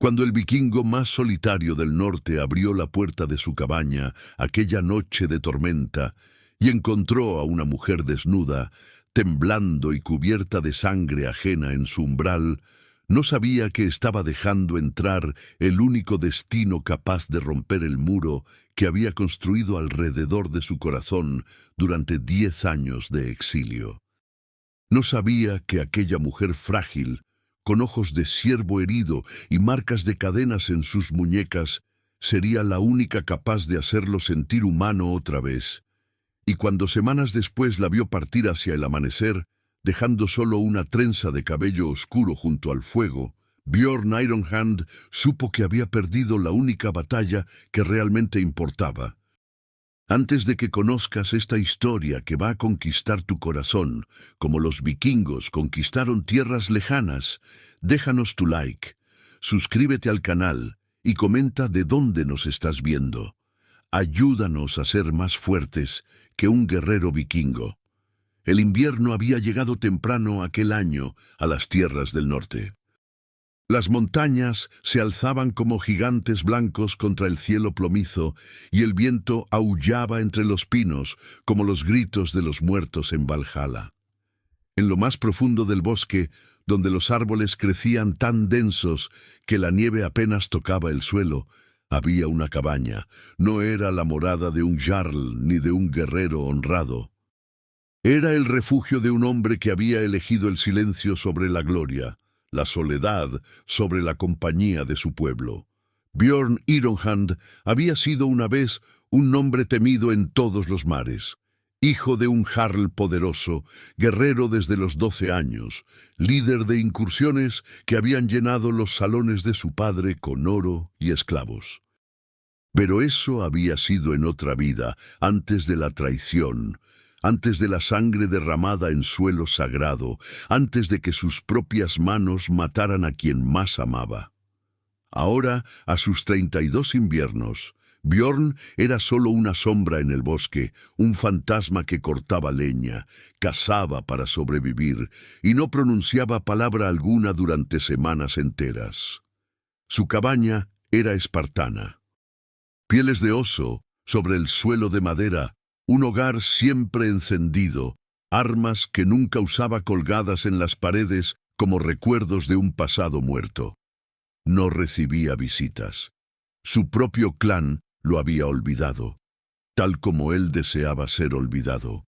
Cuando el vikingo más solitario del norte abrió la puerta de su cabaña aquella noche de tormenta y encontró a una mujer desnuda, temblando y cubierta de sangre ajena en su umbral, no sabía que estaba dejando entrar el único destino capaz de romper el muro que había construido alrededor de su corazón durante 10 años de exilio. No sabía que aquella mujer frágil, con ojos de ciervo herido y marcas de cadenas en sus muñecas, sería la única capaz de hacerlo sentir humano otra vez. Y cuando semanas después la vio partir hacia el amanecer, dejando solo una trenza de cabello oscuro junto al fuego, Björn Ironhand supo que había perdido la única batalla que realmente importaba. Antes de que conozcas esta historia que va a conquistar tu corazón, como los vikingos conquistaron tierras lejanas, déjanos tu like, suscríbete al canal y comenta de dónde nos estás viendo. Ayúdanos a ser más fuertes que un guerrero vikingo. El invierno había llegado temprano aquel año a las tierras del norte. Las montañas se alzaban como gigantes blancos contra el cielo plomizo y el viento aullaba entre los pinos como los gritos de los muertos en Valhalla. En lo más profundo del bosque, donde los árboles crecían tan densos que la nieve apenas tocaba el suelo, había una cabaña. No era la morada de un jarl ni de un guerrero honrado. Era el refugio de un hombre que había elegido el silencio sobre la gloria, la soledad sobre la compañía de su pueblo. Björn Ironhand había sido una vez un nombre temido en todos los mares. Hijo de un jarl poderoso, guerrero desde los 12 años, líder de incursiones que habían llenado los salones de su padre con oro y esclavos. Pero eso había sido en otra vida, antes de la traición, antes de la sangre derramada en suelo sagrado, antes de que sus propias manos mataran a quien más amaba. Ahora, a sus 32 inviernos, Björn era solo una sombra en el bosque, un fantasma que cortaba leña, cazaba para sobrevivir y no pronunciaba palabra alguna durante semanas enteras. Su cabaña era espartana. Pieles de oso sobre el suelo de madera, un hogar siempre encendido, armas que nunca usaba colgadas en las paredes como recuerdos de un pasado muerto. No recibía visitas. Su propio clan lo había olvidado, tal como él deseaba ser olvidado.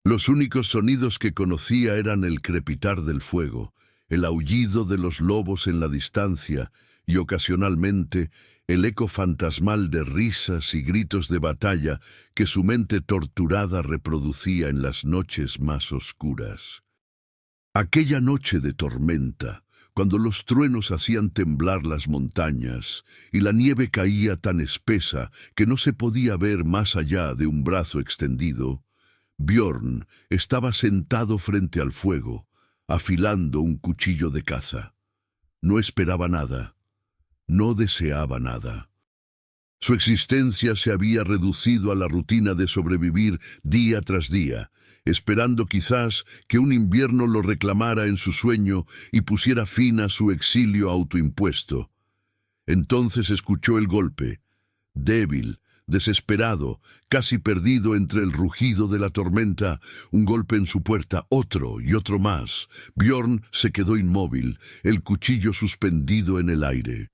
Los únicos sonidos que conocía eran el crepitar del fuego, el aullido de los lobos en la distancia y ocasionalmente el eco fantasmal de risas y gritos de batalla que su mente torturada reproducía en las noches más oscuras. Aquella noche de tormenta, cuando los truenos hacían temblar las montañas y la nieve caía tan espesa que no se podía ver más allá de un brazo extendido, Björn estaba sentado frente al fuego, afilando un cuchillo de caza. No esperaba nada. No deseaba nada. Su existencia se había reducido a la rutina de sobrevivir día tras día, esperando quizás que un invierno lo reclamara en su sueño y pusiera fin a su exilio autoimpuesto. Entonces escuchó el golpe, débil, desesperado, casi perdido entre el rugido de la tormenta, un golpe en su puerta, otro y otro más. Björn se quedó inmóvil, el cuchillo suspendido en el aire.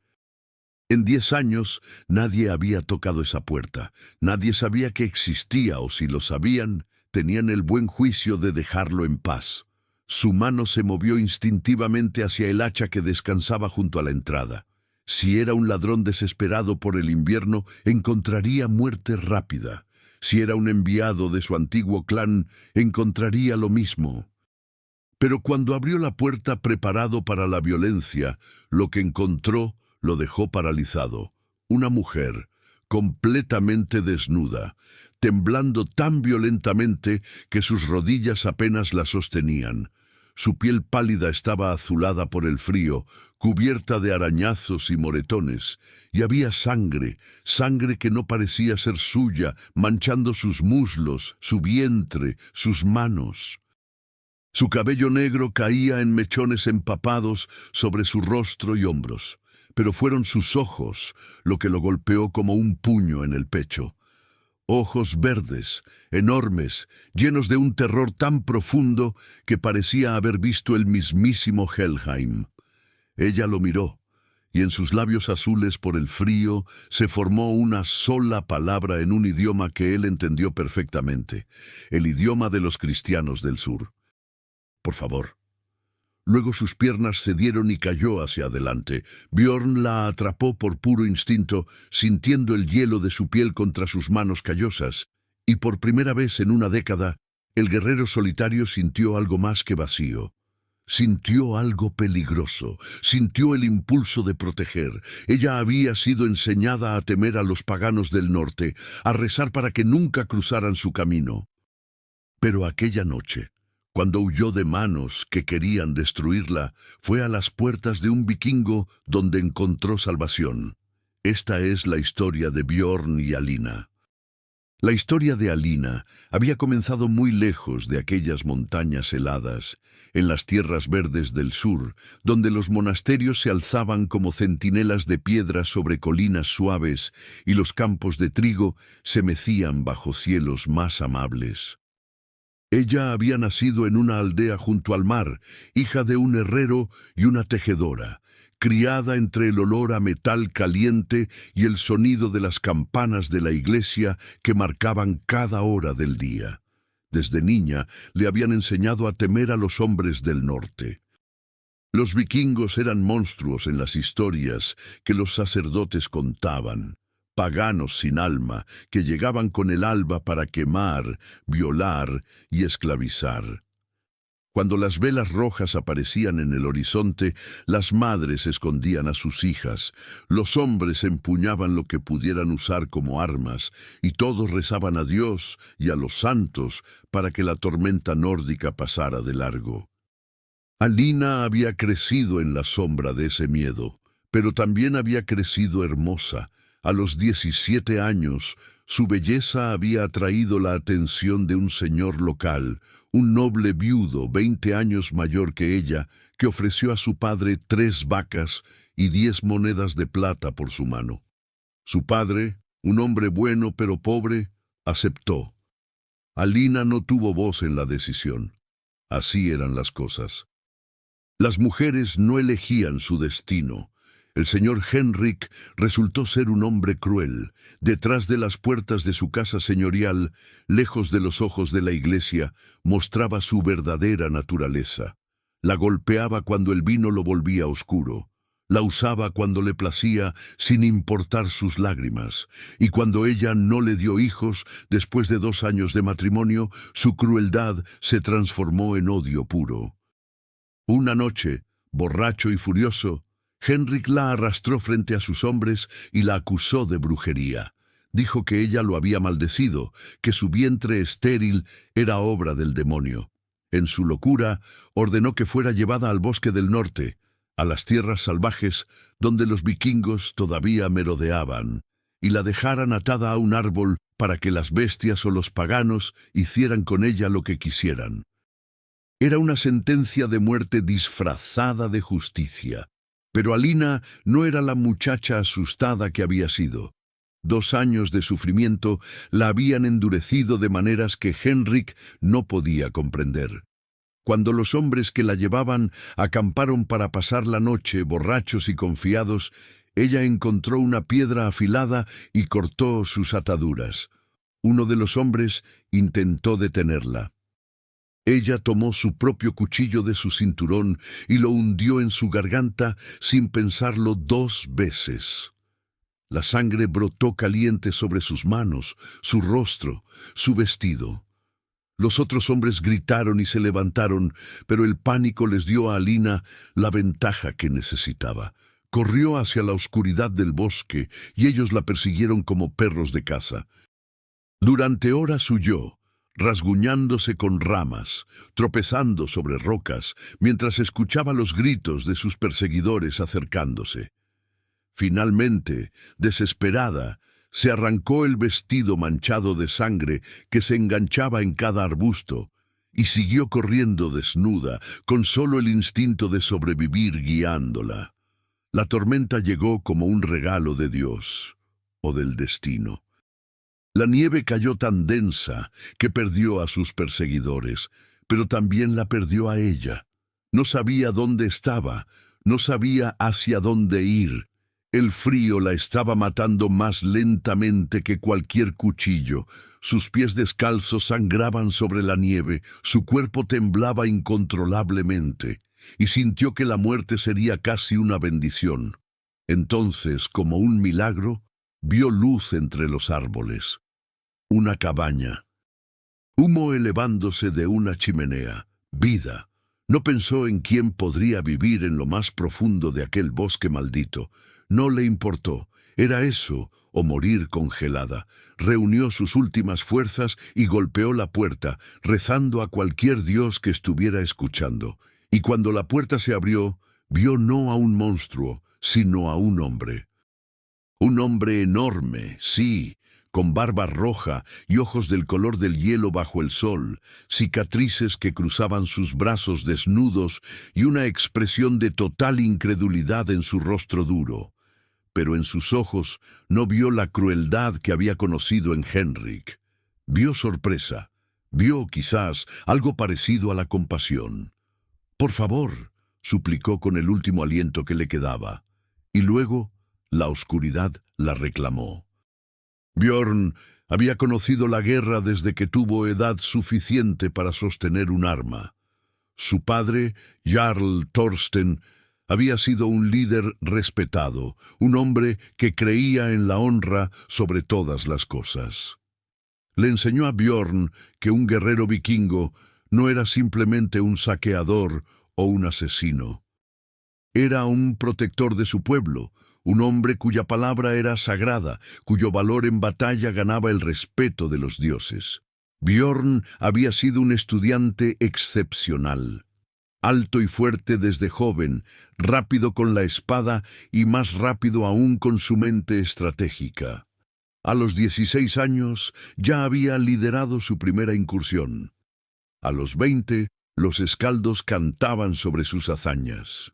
En 10 años nadie había tocado esa puerta, nadie sabía que existía o si lo sabían, tenían el buen juicio de dejarlo en paz. Su mano se movió instintivamente hacia el hacha que descansaba junto a la entrada. Si era un ladrón desesperado por el invierno, encontraría muerte rápida. Si era un enviado de su antiguo clan, encontraría lo mismo. Pero cuando abrió la puerta preparado para la violencia, lo que encontró lo dejó paralizado. Una mujer, completamente desnuda, temblando tan violentamente que sus rodillas apenas la sostenían. Su piel pálida estaba azulada por el frío, cubierta de arañazos y moretones, y había sangre, sangre que no parecía ser suya, manchando sus muslos, su vientre, sus manos. Su cabello negro caía en mechones empapados sobre su rostro y hombros. pero fueron sus ojos lo que lo golpeó como un puño en el pecho. Ojos verdes, enormes, llenos de un terror tan profundo que parecía haber visto el mismísimo Helheim. Ella lo miró, y en sus labios azules por el frío se formó una sola palabra en un idioma que él entendió perfectamente, el idioma de los cristianos del sur. Por favor. Luego sus piernas cedieron y cayó hacia adelante. Bjorn la atrapó por puro instinto, sintiendo el hielo de su piel contra sus manos callosas, y por primera vez en una década, el guerrero solitario sintió algo más que vacío. Sintió algo peligroso, sintió el impulso de proteger. Ella había sido enseñada a temer a los paganos del norte, a rezar para que nunca cruzaran su camino. Pero aquella noche, cuando huyó de manos que querían destruirla, fue a las puertas de un vikingo donde encontró salvación. Esta es la historia de Bjorn y Alina. La historia de Alina había comenzado muy lejos de aquellas montañas heladas, en las tierras verdes del sur, donde los monasterios se alzaban como centinelas de piedra sobre colinas suaves y los campos de trigo se mecían bajo cielos más amables. Ella había nacido en una aldea junto al mar, hija de un herrero y una tejedora, criada entre el olor a metal caliente y el sonido de las campanas de la iglesia que marcaban cada hora del día. Desde niña le habían enseñado a temer a los hombres del norte. Los vikingos eran monstruos en las historias que los sacerdotes contaban. Paganos sin alma, que llegaban con el alba para quemar, violar y esclavizar. Cuando las velas rojas aparecían en el horizonte, las madres escondían a sus hijas, los hombres empuñaban lo que pudieran usar como armas, y todos rezaban a Dios y a los santos para que la tormenta nórdica pasara de largo. Alina había crecido en la sombra de ese miedo, pero también había crecido hermosa. A los 17 años, su belleza había atraído la atención de un señor local, un noble viudo 20 años mayor que ella, que ofreció a su padre 3 vacas y 10 monedas de plata por su mano. Su padre, un hombre bueno pero pobre, aceptó. Alina no tuvo voz en la decisión. Así eran las cosas. Las mujeres no elegían su destino. El señor Henrik resultó ser un hombre cruel. Detrás de las puertas de su casa señorial, lejos de los ojos de la iglesia, mostraba su verdadera naturaleza. La golpeaba cuando el vino lo volvía oscuro. La usaba cuando le placía sin importar sus lágrimas. Y cuando ella no le dio hijos, después de 2 años de matrimonio, su crueldad se transformó en odio puro. Una noche, borracho y furioso, Henrik la arrastró frente a sus hombres y la acusó de brujería. Dijo que ella lo había maldecido, que su vientre estéril era obra del demonio. En su locura, ordenó que fuera llevada al bosque del norte, a las tierras salvajes donde los vikingos todavía merodeaban, y la dejaran atada a un árbol para que las bestias o los paganos hicieran con ella lo que quisieran. Era una sentencia de muerte disfrazada de justicia. Pero Alina no era la muchacha asustada que había sido. 2 años de sufrimiento la habían endurecido de maneras que Henrik no podía comprender. Cuando los hombres que la llevaban acamparon para pasar la noche, borrachos y confiados, ella encontró una piedra afilada y cortó sus ataduras. Uno de los hombres intentó detenerla. Ella tomó su propio cuchillo de su cinturón y lo hundió en su garganta sin pensarlo 2 veces. La sangre brotó caliente sobre sus manos, su rostro, su vestido. Los otros hombres gritaron y se levantaron, pero el pánico les dio a Alina la ventaja que necesitaba. Corrió hacia la oscuridad del bosque y ellos la persiguieron como perros de caza. Durante horas huyó, rasguñándose con ramas, tropezando sobre rocas, mientras escuchaba los gritos de sus perseguidores acercándose. Finalmente, desesperada, se arrancó el vestido manchado de sangre que se enganchaba en cada arbusto y siguió corriendo desnuda, con solo el instinto de sobrevivir guiándola. La tormenta llegó como un regalo de Dios o del destino. La nieve cayó tan densa que perdió a sus perseguidores, pero también la perdió a ella. No sabía dónde estaba, no sabía hacia dónde ir. El frío la estaba matando más lentamente que cualquier cuchillo. Sus pies descalzos sangraban sobre la nieve, su cuerpo temblaba incontrolablemente, y sintió que la muerte sería casi una bendición. Entonces, como un milagro, vio luz entre los árboles. Una cabaña. Humo elevándose de una chimenea. Vida. No pensó en quién podría vivir en lo más profundo de aquel bosque maldito. No le importó. Era eso o morir congelada. Reunió sus últimas fuerzas y golpeó la puerta, rezando a cualquier dios que estuviera escuchando. Y cuando la puerta se abrió, vio no a un monstruo, sino a un hombre. Un hombre enorme, sí, con barba roja y ojos del color del hielo bajo el sol, cicatrices que cruzaban sus brazos desnudos y una expresión de total incredulidad en su rostro duro. Pero en sus ojos no vio la crueldad que había conocido en Henrik. Vio sorpresa, vio quizás algo parecido a la compasión. «Por favor», suplicó con el último aliento que le quedaba, y luego la oscuridad la reclamó. Björn había conocido la guerra desde que tuvo edad suficiente para sostener un arma. Su padre, Jarl Thorsten, había sido un líder respetado, un hombre que creía en la honra sobre todas las cosas. Le enseñó a Björn que un guerrero vikingo no era simplemente un saqueador o un asesino. Era un protector de su pueblo, un hombre cuya palabra era sagrada, cuyo valor en batalla ganaba el respeto de los dioses. Björn había sido un estudiante excepcional. Alto y fuerte desde joven, rápido con la espada y más rápido aún con su mente estratégica. A los 16 años ya había liderado su primera incursión. A los 20, los escaldos cantaban sobre sus hazañas.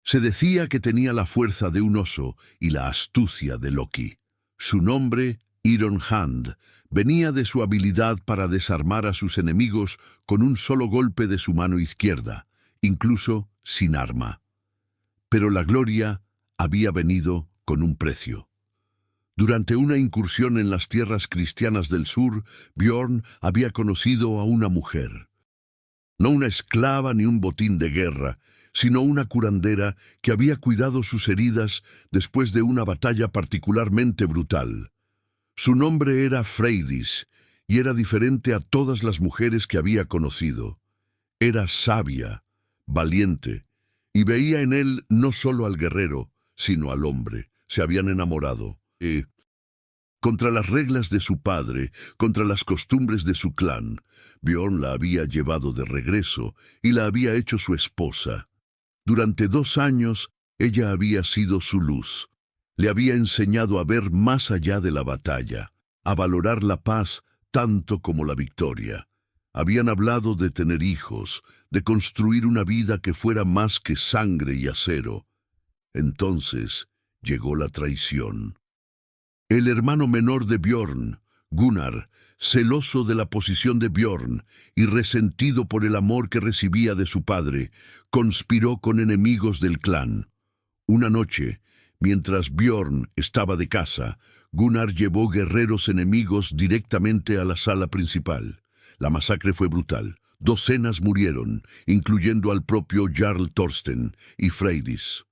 Se decía que tenía la fuerza de un oso y la astucia de Loki. Su nombre, Iron Hand, venía de su habilidad para desarmar a sus enemigos con un solo golpe de su mano izquierda, incluso sin arma. Pero la gloria había venido con un precio. Durante una incursión en las tierras cristianas del sur, Björn había conocido a una mujer. No una esclava ni un botín de guerra, sino una curandera que había cuidado sus heridas después de una batalla particularmente brutal. Su nombre era Freydis, y era diferente a todas las mujeres que había conocido. Era sabia, valiente, y veía en él no solo al guerrero, sino al hombre. Se habían enamorado. Contra las reglas de su padre, contra las costumbres de su clan, Björn la había llevado de regreso y la había hecho su esposa. Durante 2 años, ella había sido su luz. Le había enseñado a ver más allá de la batalla, a valorar la paz tanto como la victoria. Habían hablado de tener hijos, de construir una vida que fuera más que sangre y acero. Entonces llegó la traición. El hermano menor de Björn, Gunnar, celoso de la posición de Björn y resentido por el amor que recibía de su padre, conspiró con enemigos del clan. Una noche, mientras Björn estaba de caza, Gunnar llevó guerreros enemigos directamente a la sala principal. La masacre fue brutal. Docenas murieron, incluyendo al propio Jarl Thorsten y Freydis.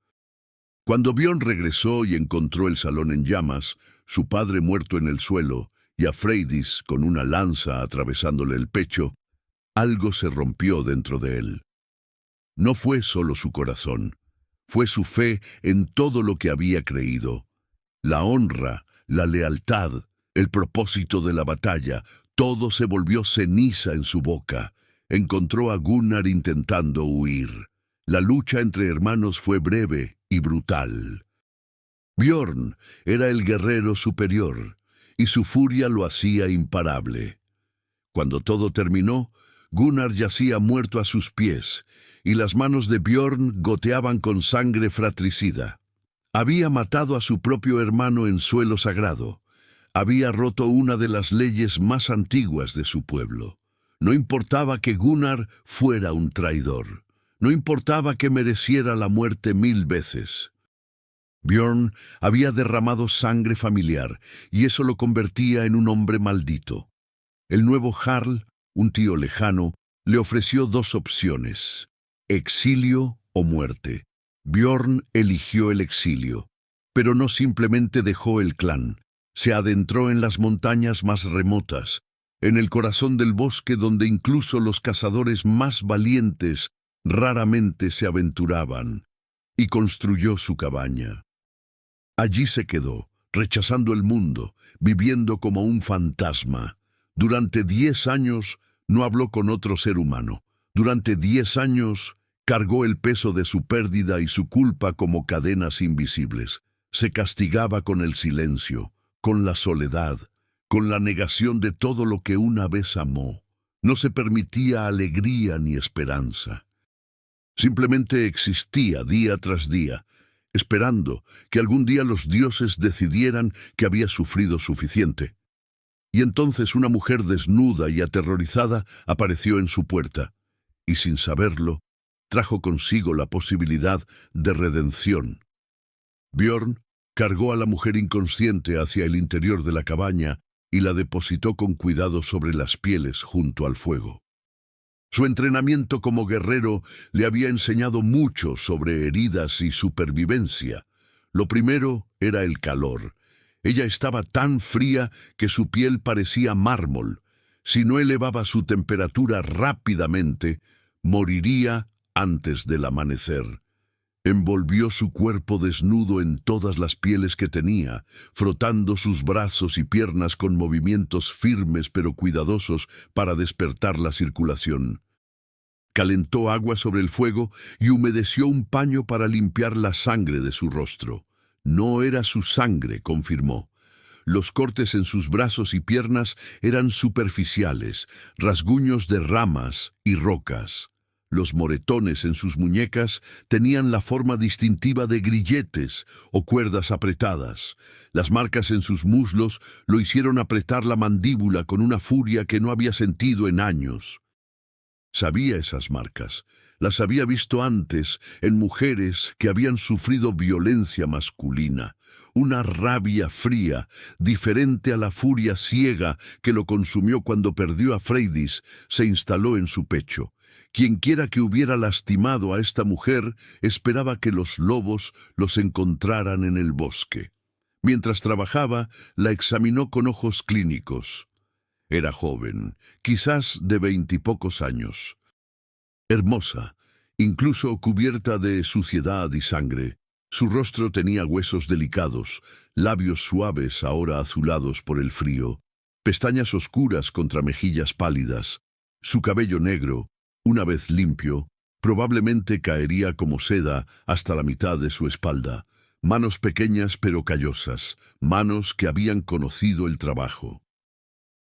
Cuando Björn regresó y encontró el salón en llamas, su padre muerto en el suelo y a Freydis con una lanza atravesándole el pecho, algo se rompió dentro de él. No fue solo su corazón, fue su fe en todo lo que había creído. La honra, la lealtad, el propósito de la batalla, todo se volvió ceniza en su boca. Encontró a Gunnar intentando huir. La lucha entre hermanos fue breve y brutal. Björn era el guerrero superior, y su furia lo hacía imparable. Cuando todo terminó, Gunnar yacía muerto a sus pies, y las manos de Björn goteaban con sangre fratricida. Había matado a su propio hermano en suelo sagrado. Había roto una de las leyes más antiguas de su pueblo. No importaba que Gunnar fuera un traidor. No importaba que mereciera la muerte 1000 veces. Björn había derramado sangre familiar, y eso lo convertía en un hombre maldito. El nuevo Jarl, un tío lejano, le ofreció 2 opciones: exilio o muerte. Björn eligió el exilio, pero no simplemente dejó el clan. Se adentró en las montañas más remotas, en el corazón del bosque donde incluso los cazadores más valientes raramente se aventuraban, y construyó su cabaña. Allí se quedó, rechazando el mundo, viviendo como un fantasma. Durante 10 años no habló con otro ser humano. Durante 10 años cargó el peso de su pérdida y su culpa como cadenas invisibles. Se castigaba con el silencio, con la soledad, con la negación de todo lo que una vez amó. No se permitía alegría ni esperanza. Simplemente existía día tras día, esperando que algún día los dioses decidieran que había sufrido suficiente. Y entonces una mujer desnuda y aterrorizada apareció en su puerta, y sin saberlo, trajo consigo la posibilidad de redención. Björn cargó a la mujer inconsciente hacia el interior de la cabaña y la depositó con cuidado sobre las pieles junto al fuego. Su entrenamiento como guerrero le había enseñado mucho sobre heridas y supervivencia. Lo primero era el calor. Ella estaba tan fría que su piel parecía mármol. Si no elevaba su temperatura rápidamente, moriría antes del amanecer. Envolvió su cuerpo desnudo en todas las pieles que tenía, frotando sus brazos y piernas con movimientos firmes pero cuidadosos para despertar la circulación. Calentó agua sobre el fuego y humedeció un paño para limpiar la sangre de su rostro. No era su sangre, confirmó. Los cortes en sus brazos y piernas eran superficiales, rasguños de ramas y rocas. Los moretones en sus muñecas tenían la forma distintiva de grilletes o cuerdas apretadas. Las marcas en sus muslos lo hicieron apretar la mandíbula con una furia que no había sentido en años. Sabía esas marcas. Las había visto antes en mujeres que habían sufrido violencia masculina. Una rabia fría, diferente a la furia ciega que lo consumió cuando perdió a Freydis, se instaló en su pecho. Quienquiera que hubiera lastimado a esta mujer esperaba que los lobos los encontraran en el bosque. Mientras trabajaba, la examinó con ojos clínicos. Era joven, quizás de 20 y pocos años. Hermosa, incluso cubierta de suciedad y sangre. Su rostro tenía huesos delicados, labios suaves ahora azulados por el frío, pestañas oscuras contra mejillas pálidas. Su cabello negro, una vez limpio, probablemente caería como seda hasta la mitad de su espalda. Manos pequeñas pero callosas, manos que habían conocido el trabajo.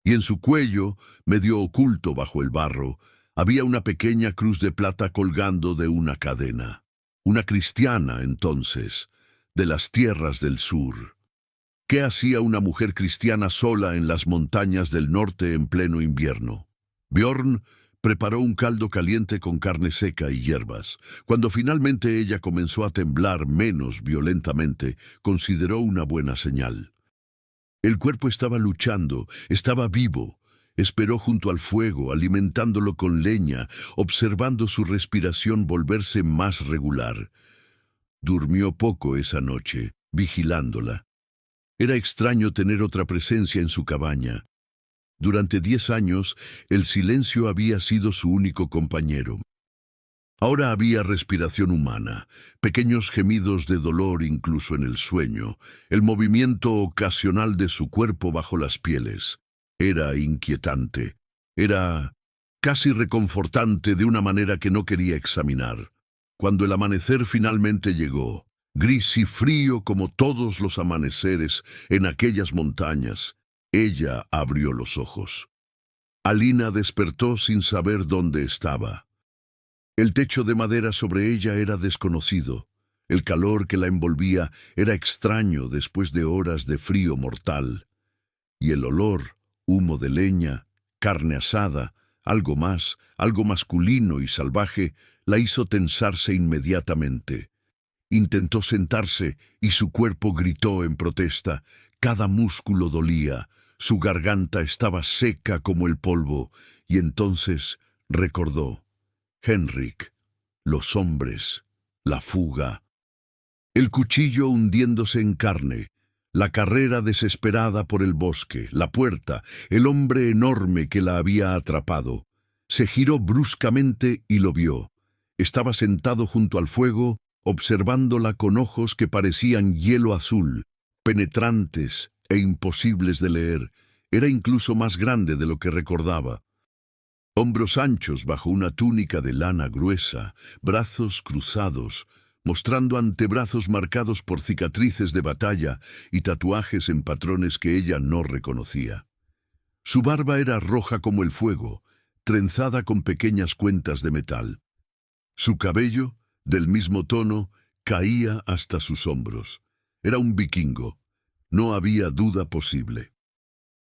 Y en su cuello, medio oculto bajo el barro, había una pequeña cruz de plata colgando de una cadena. Una cristiana, entonces, de las tierras del sur. ¿Qué hacía una mujer cristiana sola en las montañas del norte en pleno invierno? Björn preparó un caldo caliente con carne seca y hierbas. Cuando finalmente ella comenzó a temblar menos violentamente, consideró una buena señal. El cuerpo estaba luchando, estaba vivo. Esperó junto al fuego, alimentándolo con leña, observando su respiración volverse más regular. Durmió poco esa noche, vigilándola. Era extraño tener otra presencia en su cabaña. Durante 10 años, el silencio había sido su único compañero. Ahora había respiración humana, pequeños gemidos de dolor incluso en el sueño, el movimiento ocasional de su cuerpo bajo las pieles. Era inquietante, era casi reconfortante de una manera que no quería examinar. Cuando el amanecer finalmente llegó, gris y frío como todos los amaneceres en aquellas montañas, ella abrió los ojos. Alina despertó sin saber dónde estaba. El techo de madera sobre ella era desconocido. El calor que la envolvía era extraño después de horas de frío mortal. Y el olor, humo de leña, carne asada, algo más, algo masculino y salvaje, la hizo tensarse inmediatamente. Intentó sentarse y su cuerpo gritó en protesta. Cada músculo dolía, su garganta estaba seca como el polvo, y entonces recordó. Henrik, los hombres, la fuga. El cuchillo hundiéndose en carne, la carrera desesperada por el bosque, la puerta, el hombre enorme que la había atrapado. Se giró bruscamente y lo vio. Estaba sentado junto al fuego, observándola con ojos que parecían hielo azul, penetrantes e imposibles de leer. Era incluso más grande de lo que recordaba. Hombros anchos bajo una túnica de lana gruesa, brazos cruzados, mostrando antebrazos marcados por cicatrices de batalla y tatuajes en patrones que ella no reconocía. Su barba era roja como el fuego, trenzada con pequeñas cuentas de metal. Su cabello, del mismo tono, caía hasta sus hombros. Era un vikingo. No había duda posible.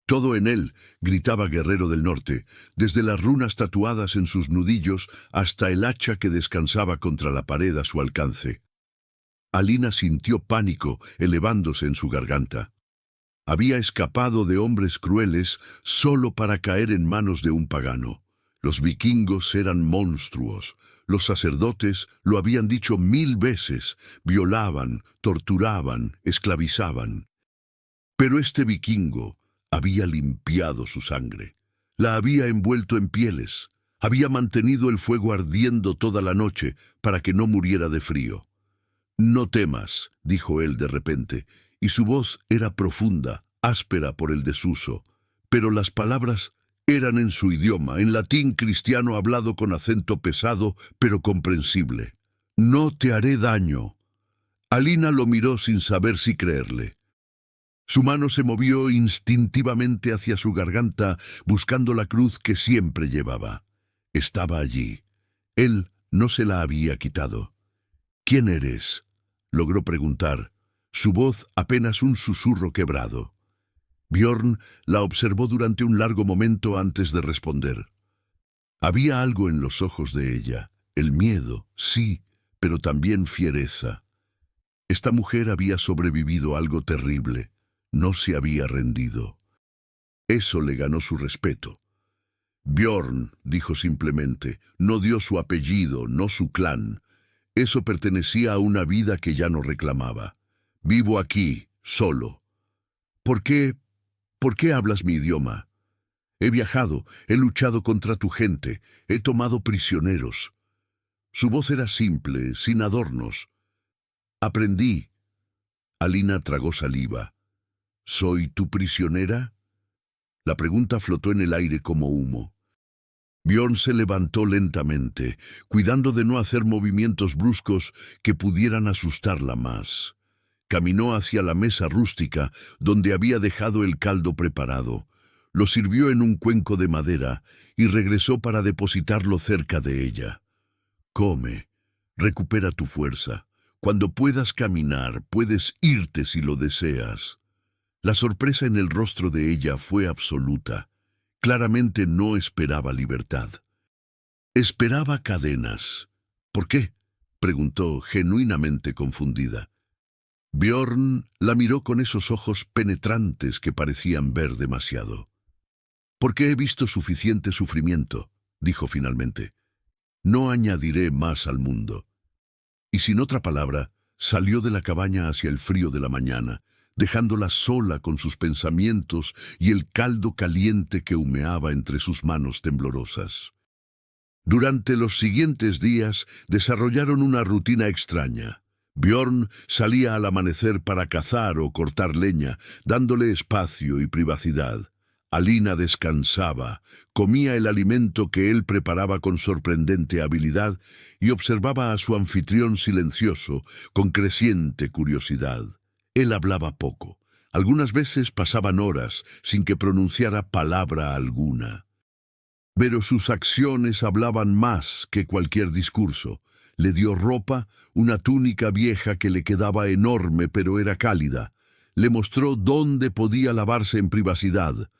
Todo en él, gritaba guerrero del norte, desde las runas tatuadas en sus nudillos hasta el hacha que descansaba contra la pared a su alcance. Alina sintió pánico elevándose en su garganta. Había escapado de hombres crueles solo para caer en manos de un pagano. Los vikingos eran monstruos. Los sacerdotes lo habían dicho 1000 veces. Violaban, torturaban, esclavizaban. Pero este vikingo había limpiado su sangre. La había envuelto en pieles. Había mantenido el fuego ardiendo toda la noche para que no muriera de frío. «No temas», dijo él de repente, y su voz era profunda, áspera por el desuso, pero las palabras eran en su idioma, en latín cristiano hablado con acento pesado, pero comprensible. «No te haré daño». Alina lo miró sin saber si creerle. Su mano se movió instintivamente hacia su garganta, buscando la cruz que siempre llevaba. Estaba allí. Él no se la había quitado. «¿Quién eres?», logró preguntar, su voz apenas un susurro quebrado. Bjorn la observó durante un largo momento antes de responder. Había algo en los ojos de ella, el miedo, sí, pero también fiereza. Esta mujer había sobrevivido a algo terrible. No se había rendido. Eso le ganó su respeto. Bjorn, dijo simplemente, no dio su apellido, no su clan. Eso pertenecía a una vida que ya no reclamaba. Vivo aquí, solo. ¿Por qué hablas mi idioma? He viajado, he luchado contra tu gente, he tomado prisioneros. Su voz era simple, sin adornos. Aprendí. Alina tragó saliva. ¿Soy tu prisionera? La pregunta flotó en el aire como humo. Bjorn se levantó lentamente, cuidando de no hacer movimientos bruscos que pudieran asustarla más. Caminó hacia la mesa rústica donde había dejado el caldo preparado. Lo sirvió en un cuenco de madera y regresó para depositarlo cerca de ella. Come, recupera tu fuerza. Cuando puedas caminar, puedes irte si lo deseas. La sorpresa en el rostro de ella fue absoluta. Claramente no esperaba libertad. Esperaba cadenas. ¿Por qué?, preguntó, genuinamente confundida. Bjorn la miró con esos ojos penetrantes que parecían ver demasiado. «Porque he visto suficiente sufrimiento», dijo finalmente. «No añadiré más al mundo». Y sin otra palabra, salió de la cabaña hacia el frío de la mañana, dejándola sola con sus pensamientos y el caldo caliente que humeaba entre sus manos temblorosas. Durante los siguientes días desarrollaron una rutina extraña. Bjorn salía al amanecer para cazar o cortar leña, dándole espacio y privacidad. Alina descansaba, comía el alimento que él preparaba con sorprendente habilidad y observaba a su anfitrión silencioso, con creciente curiosidad. Él hablaba poco. Algunas veces pasaban horas sin que pronunciara palabra alguna. Pero sus acciones hablaban más que cualquier discurso. Le dio ropa, una túnica vieja que le quedaba enorme pero era cálida. Le mostró dónde podía lavarse en privacidad.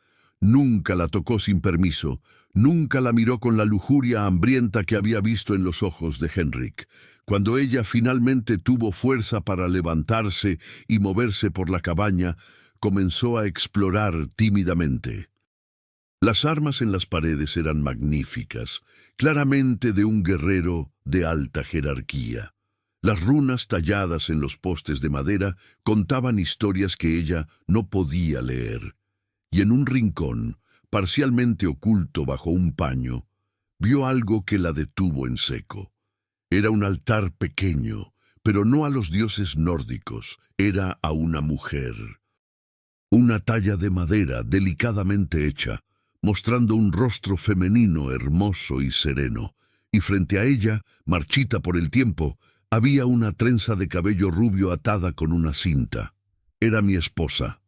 Nunca la tocó sin permiso, nunca la miró con la lujuria hambrienta que había visto en los ojos de Henrik. Cuando ella finalmente tuvo fuerza para levantarse y moverse por la cabaña, comenzó a explorar tímidamente. Las armas en las paredes eran magníficas, claramente de un guerrero de alta jerarquía. Las runas talladas en los postes de madera contaban historias que ella no podía leer. Y en un rincón, parcialmente oculto bajo un paño, vio algo que la detuvo en seco. Era un altar pequeño, pero no a los dioses nórdicos, era a una mujer. Una talla de madera delicadamente hecha, mostrando un rostro femenino hermoso y sereno, y frente a ella, marchita por el tiempo, había una trenza de cabello rubio atada con una cinta. «Era mi esposa»,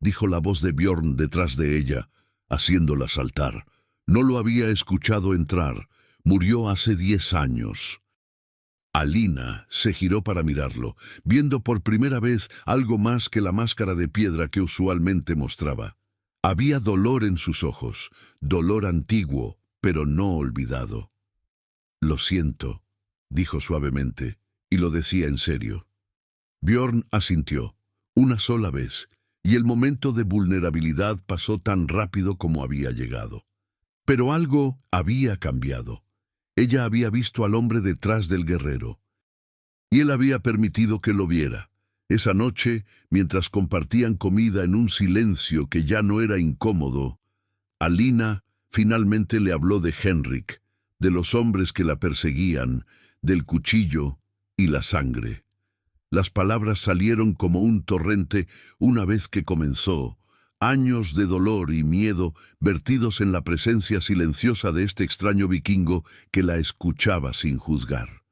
dijo la voz de Björn detrás de ella, haciéndola saltar. No lo había escuchado entrar. Murió hace 10 años. Alina se giró para mirarlo, viendo por primera vez algo más que la máscara de piedra que usualmente mostraba. Había dolor en sus ojos, dolor antiguo, pero no olvidado. «Lo siento», dijo suavemente, y lo decía en serio. Björn asintió, una sola vez, y el momento de vulnerabilidad pasó tan rápido como había llegado. Pero algo había cambiado. Ella había visto al hombre detrás del guerrero, y él había permitido que lo viera. Esa noche, mientras compartían comida en un silencio que ya no era incómodo, Alina finalmente le habló de Henrik, de los hombres que la perseguían, del cuchillo y la sangre. Las palabras salieron como un torrente una vez que comenzó, años de dolor y miedo vertidos en la presencia silenciosa de este extraño vikingo que la escuchaba sin juzgar.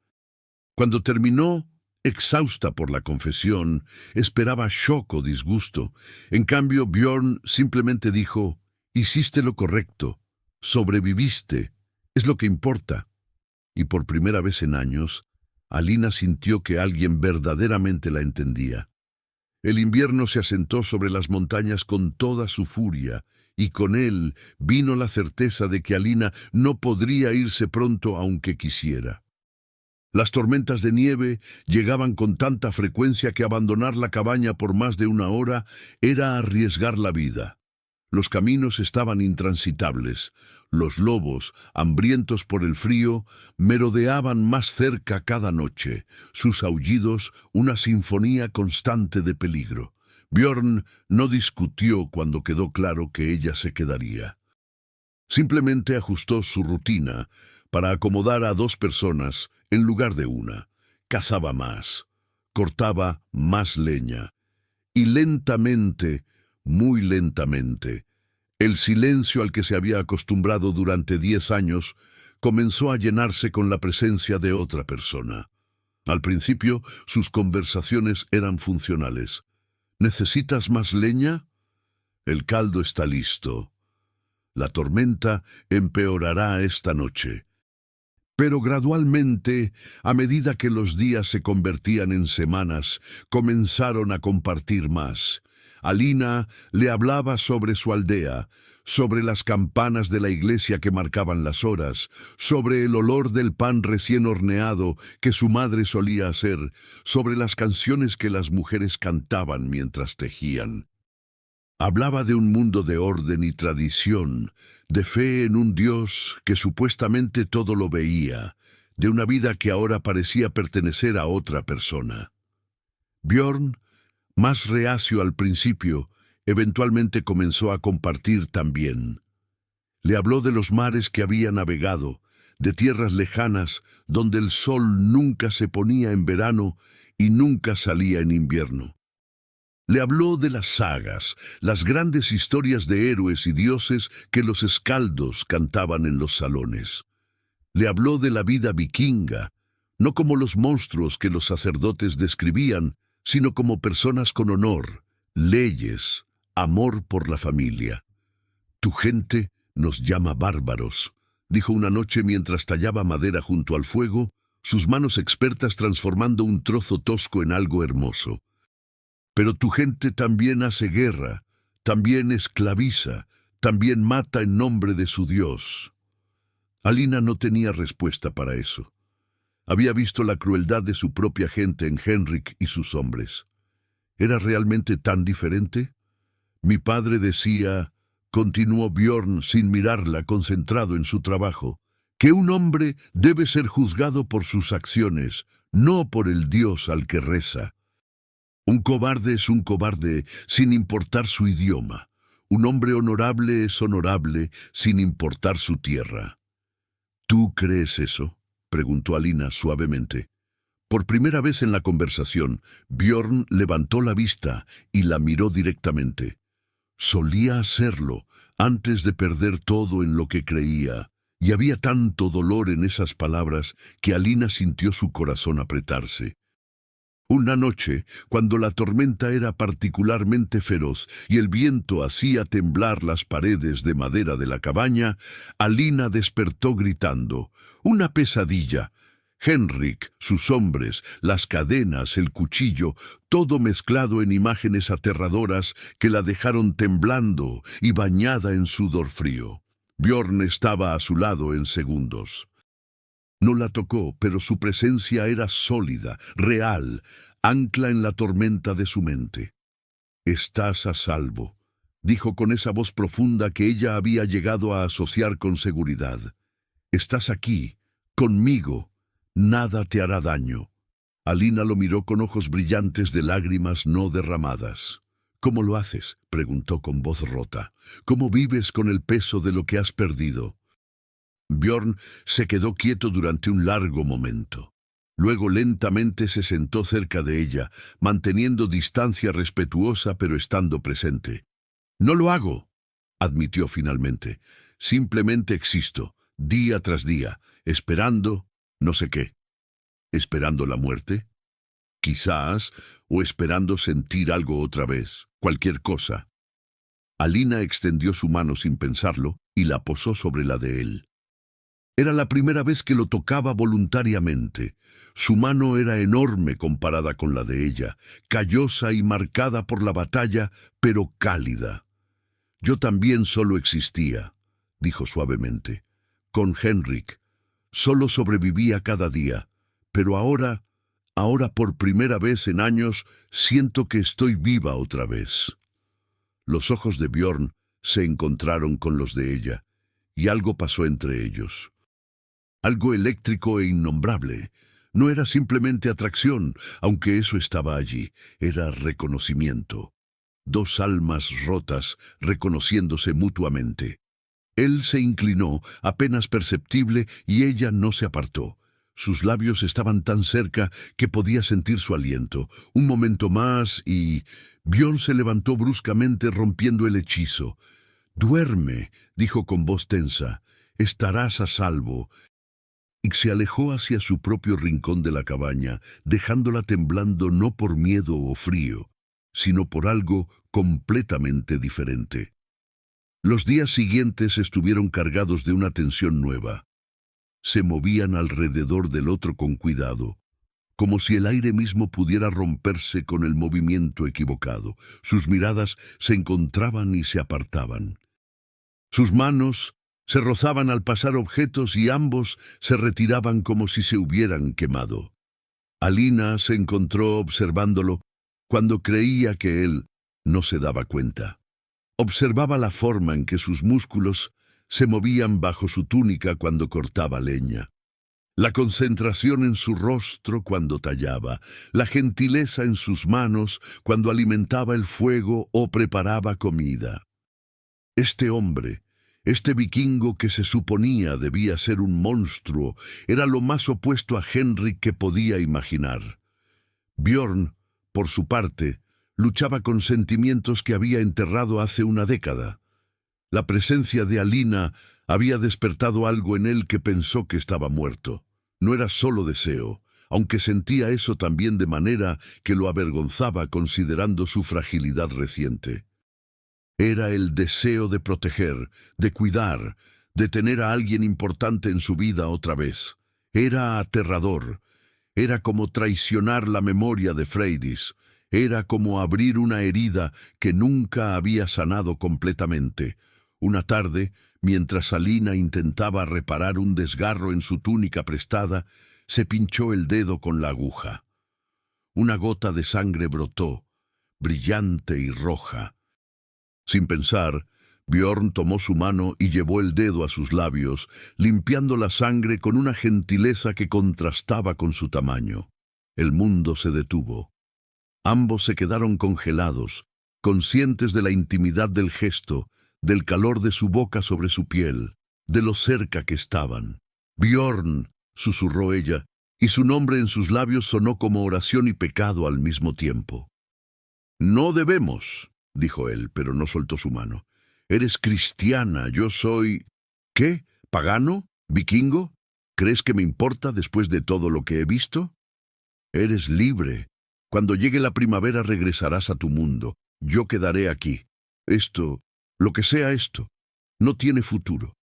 Cuando terminó, exhausta por la confesión, esperaba shock o disgusto. En cambio, Björn simplemente dijo: «Hiciste lo correcto, sobreviviste, es lo que importa». Y por primera vez en años, Alina sintió que alguien verdaderamente la entendía. El invierno se asentó sobre las montañas con toda su furia, y con él vino la certeza de que Alina no podría irse pronto aunque quisiera. Las tormentas de nieve llegaban con tanta frecuencia que abandonar la cabaña por más de 1 hora era arriesgar la vida. Los caminos estaban intransitables. Los lobos, hambrientos por el frío, merodeaban más cerca cada noche, sus aullidos una sinfonía constante de peligro. Björn no discutió cuando quedó claro que ella se quedaría. Simplemente ajustó su rutina para acomodar a 2 personas en lugar de 1. Cazaba más, cortaba más leña, y lentamente, muy lentamente, el silencio al que se había acostumbrado durante 10 años comenzó a llenarse con la presencia de otra persona. Al principio, sus conversaciones eran funcionales. «¿Necesitas más leña? El caldo está listo. La tormenta empeorará esta noche». Pero gradualmente, a medida que los días se convertían en semanas, comenzaron a compartir más. Alina le hablaba sobre su aldea, sobre las campanas de la iglesia que marcaban las horas, sobre el olor del pan recién horneado que su madre solía hacer, sobre las canciones que las mujeres cantaban mientras tejían. Hablaba de un mundo de orden y tradición, de fe en un Dios que supuestamente todo lo veía, de una vida que ahora parecía pertenecer a otra persona. Björn, más reacio al principio, eventualmente comenzó a compartir también. Le habló de los mares que había navegado, de tierras lejanas donde el sol nunca se ponía en verano y nunca salía en invierno. Le habló de las sagas, las grandes historias de héroes y dioses que los escaldos cantaban en los salones. Le habló de la vida vikinga, no como los monstruos que los sacerdotes describían, sino como personas con honor, leyes, amor por la familia. «Tu gente nos llama bárbaros», dijo una noche mientras tallaba madera junto al fuego, sus manos expertas transformando un trozo tosco en algo hermoso. Pero tu gente también hace guerra, también esclaviza, también mata en nombre de su Dios. Alina no tenía respuesta para eso. Había visto la crueldad de su propia gente en Henrik y sus hombres. ¿Era realmente tan diferente? Mi padre decía, continuó Bjorn sin mirarla, concentrado en su trabajo, que un hombre debe ser juzgado por sus acciones, no por el Dios al que reza. Un cobarde es un cobarde sin importar su idioma. Un hombre honorable es honorable sin importar su tierra. ¿Tú crees eso?, preguntó Alina suavemente. Por primera vez en la conversación, Bjorn levantó la vista y la miró directamente. Solía hacerlo antes de perder todo en lo que creía, y había tanto dolor en esas palabras que Alina sintió su corazón apretarse. Una noche, cuando la tormenta era particularmente feroz y el viento hacía temblar las paredes de madera de la cabaña, Alina despertó gritando, «¡Una pesadilla!». Henrik, sus hombres, las cadenas, el cuchillo, todo mezclado en imágenes aterradoras que la dejaron temblando y bañada en sudor frío. Bjorn estaba a su lado en segundos. No la tocó, pero su presencia era sólida, real, ancla en la tormenta de su mente. «Estás a salvo», dijo con esa voz profunda que ella había llegado a asociar con seguridad. «Estás aquí, conmigo. Nada te hará daño». Alina lo miró con ojos brillantes de lágrimas no derramadas. «¿Cómo lo haces?», preguntó con voz rota. «¿Cómo vives con el peso de lo que has perdido?». Bjorn se quedó quieto durante un largo momento. Luego lentamente se sentó cerca de ella, manteniendo distancia respetuosa pero estando presente. «No lo hago», admitió finalmente. «Simplemente existo, día tras día, esperando no sé qué. ¿Esperando la muerte? Quizás, o esperando sentir algo otra vez, cualquier cosa». Alina extendió su mano sin pensarlo y la posó sobre la de él. Era la primera vez que lo tocaba voluntariamente. Su mano era enorme comparada con la de ella, callosa y marcada por la batalla, pero cálida. «Yo también solo existía», dijo suavemente. «Con Henrik. Solo sobrevivía cada día. Pero ahora por primera vez en años, siento que estoy viva otra vez». Los ojos de Bjorn se encontraron con los de ella, y algo pasó entre ellos. Algo eléctrico e innombrable. No era simplemente atracción, aunque eso estaba allí. Era reconocimiento. Dos almas rotas reconociéndose mutuamente. Él se inclinó, apenas perceptible, y ella no se apartó. Sus labios estaban tan cerca que podía sentir su aliento. Un momento más y Bjorn se levantó bruscamente rompiendo el hechizo. «Duerme», dijo con voz tensa. «Estarás a salvo». Y se alejó hacia su propio rincón de la cabaña, dejándola temblando no por miedo o frío, sino por algo completamente diferente. Los días siguientes estuvieron cargados de una tensión nueva. Se movían alrededor del otro con cuidado, como si el aire mismo pudiera romperse con el movimiento equivocado. Sus miradas se encontraban y se apartaban. Sus manos se rozaban al pasar objetos y ambos se retiraban como si se hubieran quemado. Alina se encontró observándolo cuando creía que él no se daba cuenta. Observaba la forma en que sus músculos se movían bajo su túnica cuando cortaba leña, la concentración en su rostro cuando tallaba, la gentileza en sus manos cuando alimentaba el fuego o preparaba comida. Este hombre, este vikingo que se suponía debía ser un monstruo, era lo más opuesto a Henrik que podía imaginar. Bjorn, por su parte, luchaba con sentimientos que había enterrado hace una década. La presencia de Alina había despertado algo en él que pensó que estaba muerto. No era solo deseo, aunque sentía eso también de manera que lo avergonzaba considerando su fragilidad reciente. Era el deseo de proteger, de cuidar, de tener a alguien importante en su vida otra vez. Era aterrador. Era como traicionar la memoria de Freydis. Era como abrir una herida que nunca había sanado completamente. Una tarde, mientras Alina intentaba reparar un desgarro en su túnica prestada, se pinchó el dedo con la aguja. Una gota de sangre brotó, brillante y roja. Sin pensar, Bjorn tomó su mano y llevó el dedo a sus labios, limpiando la sangre con una gentileza que contrastaba con su tamaño. El mundo se detuvo. Ambos se quedaron congelados, conscientes de la intimidad del gesto, del calor de su boca sobre su piel, de lo cerca que estaban. «Bjorn», susurró ella, y su nombre en sus labios sonó como oración y pecado al mismo tiempo. «No debemos», dijo él, pero no soltó su mano. «Eres cristiana, yo soy... ¿Qué? ¿Pagano? ¿Vikingo? ¿Crees que me importa después de todo lo que he visto? Eres libre. Cuando llegue la primavera regresarás a tu mundo. Yo quedaré aquí. Esto, lo que sea esto, no tiene futuro».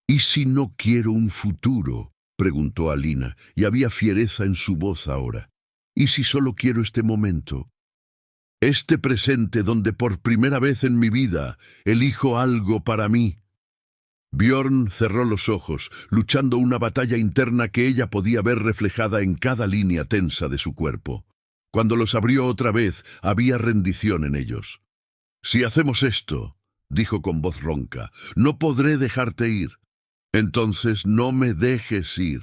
«¿Y si no quiero un futuro?», preguntó Alina, y había fiereza en su voz ahora. «¿Y si solo quiero este momento? Este presente donde por primera vez en mi vida elijo algo para mí». Bjorn cerró los ojos, luchando una batalla interna que ella podía ver reflejada en cada línea tensa de su cuerpo. Cuando los abrió otra vez, había rendición en ellos. «Si hacemos esto», dijo con voz ronca, «no podré dejarte ir. Entonces no me dejes ir».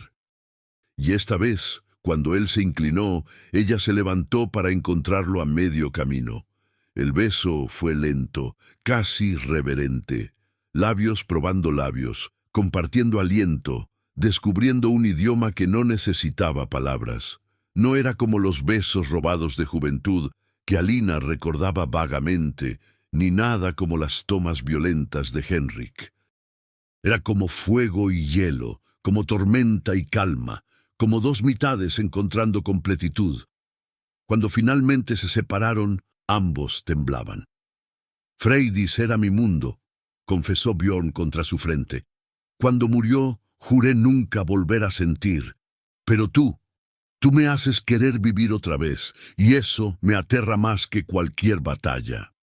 Y esta vez, cuando él se inclinó, ella se levantó para encontrarlo a medio camino. El beso fue lento, casi reverente. Labios probando labios, compartiendo aliento, descubriendo un idioma que no necesitaba palabras. No era como los besos robados de juventud que Alina recordaba vagamente, ni nada como las tomas violentas de Henrik. Era como fuego y hielo, como tormenta y calma, como dos mitades encontrando completitud. Cuando finalmente se separaron, ambos temblaban. «Freydis era mi mundo», confesó Bjorn contra su frente. «Cuando murió, juré nunca volver a sentir. Pero tú me haces querer vivir otra vez, y eso me aterra más que cualquier batalla».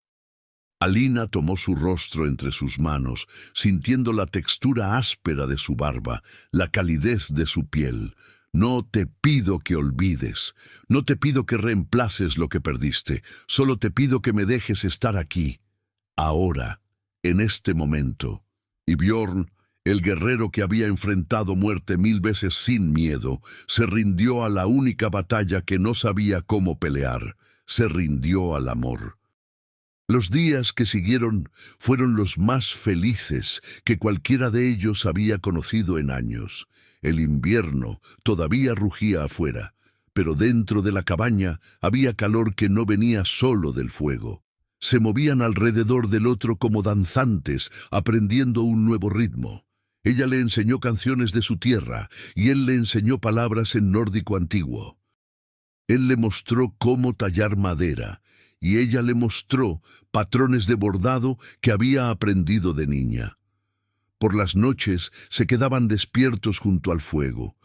Alina tomó su rostro entre sus manos, sintiendo la textura áspera de su barba, la calidez de su piel. «No te pido que olvides, no te pido que reemplaces lo que perdiste, solo te pido que me dejes estar aquí, ahora, en este momento». Y Bjorn, el guerrero que había enfrentado muerte 1000 veces sin miedo, se rindió a la única batalla que no sabía cómo pelear, se rindió al amor. Los días que siguieron fueron los más felices que cualquiera de ellos había conocido en años. El invierno todavía rugía afuera, pero dentro de la cabaña había calor que no venía solo del fuego. Se movían alrededor del otro como danzantes, aprendiendo un nuevo ritmo. Ella le enseñó canciones de su tierra, y él le enseñó palabras en nórdico antiguo. Él le mostró cómo tallar madera, y ella le mostró patrones de bordado que había aprendido de niña. Por las noches se quedaban despiertos junto al fuego,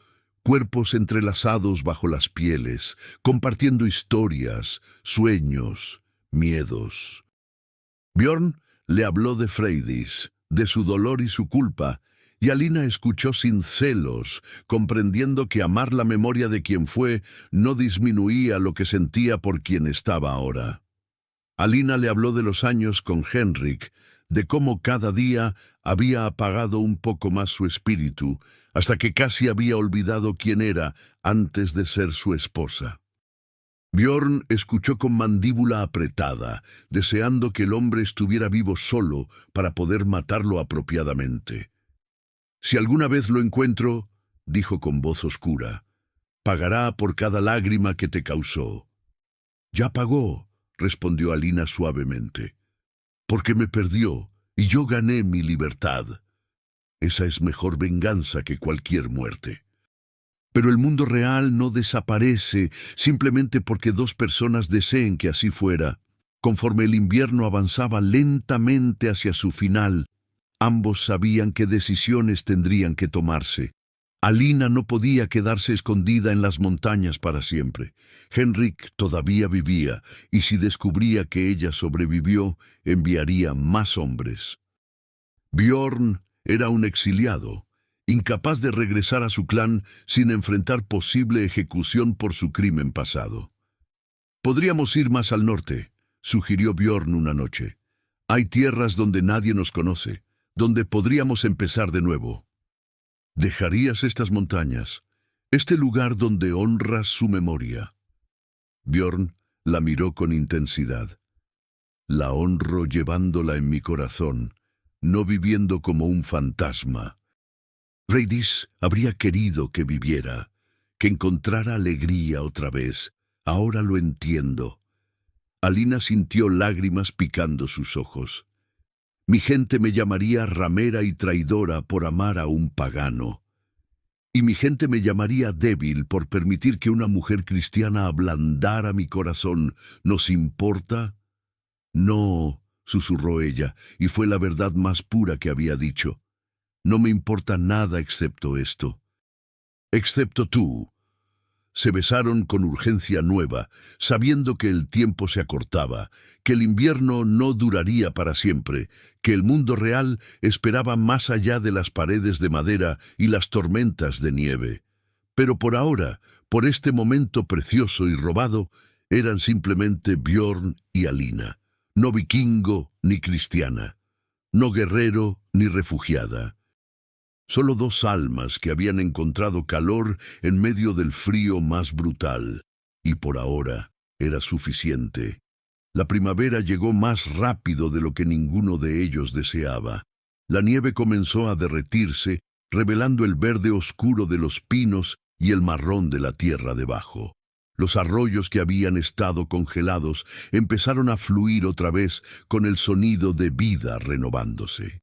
cuerpos entrelazados bajo las pieles, compartiendo historias, sueños, miedos. Bjorn le habló de Freydis, de su dolor y su culpa, y Alina escuchó sin celos, comprendiendo que amar la memoria de quien fue no disminuía lo que sentía por quien estaba ahora. Alina le habló de los años con Henrik, de cómo cada día había apagado un poco más su espíritu, hasta que casi había olvidado quién era antes de ser su esposa. Bjorn escuchó con mandíbula apretada, deseando que el hombre estuviera vivo solo para poder matarlo apropiadamente. «Si alguna vez lo encuentro», dijo con voz oscura, «pagará por cada lágrima que te causó». «Ya pagó», respondió Alina suavemente, «porque me perdió y yo gané mi libertad. Esa es mejor venganza que cualquier muerte». Pero el mundo real no desaparece simplemente porque dos personas deseen que así fuera. Conforme el invierno avanzaba lentamente hacia su final, Ambos sabían qué decisiones tendrían que tomarse. Alina no podía quedarse escondida en las montañas para siempre. Henrik todavía vivía, y si descubría que ella sobrevivió, enviaría más hombres. Bjorn era un exiliado, incapaz de regresar a su clan sin enfrentar posible ejecución por su crimen pasado. «Podríamos ir más al norte», sugirió Bjorn una noche. «Hay tierras donde nadie nos conoce, donde podríamos empezar de nuevo». «¿Dejarías estas montañas, este lugar donde honras su memoria?» Bjorn la miró con intensidad. «La honro llevándola en mi corazón, no viviendo como un fantasma». Freydis habría querido que viviera, que encontrara alegría otra vez. Ahora lo entiendo. Alina sintió lágrimas picando sus ojos. Mi gente me llamaría ramera y traidora por amar a un pagano. Y mi gente me llamaría débil por permitir que una mujer cristiana ablandara mi corazón. ¿Nos importa? No, susurró ella, y fue la verdad más pura que había dicho. No me importa nada excepto esto. Excepto tú. Se besaron con urgencia nueva, sabiendo que el tiempo se acortaba, que el invierno no duraría para siempre, que el mundo real esperaba más allá de las paredes de madera y las tormentas de nieve. Pero por ahora, por este momento precioso y robado, eran simplemente Bjorn y Alina, no vikingo ni cristiana, no guerrero ni refugiada. Solo dos almas que habían encontrado calor en medio del frío más brutal, y por ahora era suficiente. La primavera llegó más rápido de lo que ninguno de ellos deseaba. La nieve comenzó a derretirse, revelando el verde oscuro de los pinos y el marrón de la tierra debajo. Los arroyos que habían estado congelados empezaron a fluir otra vez con el sonido de vida renovándose.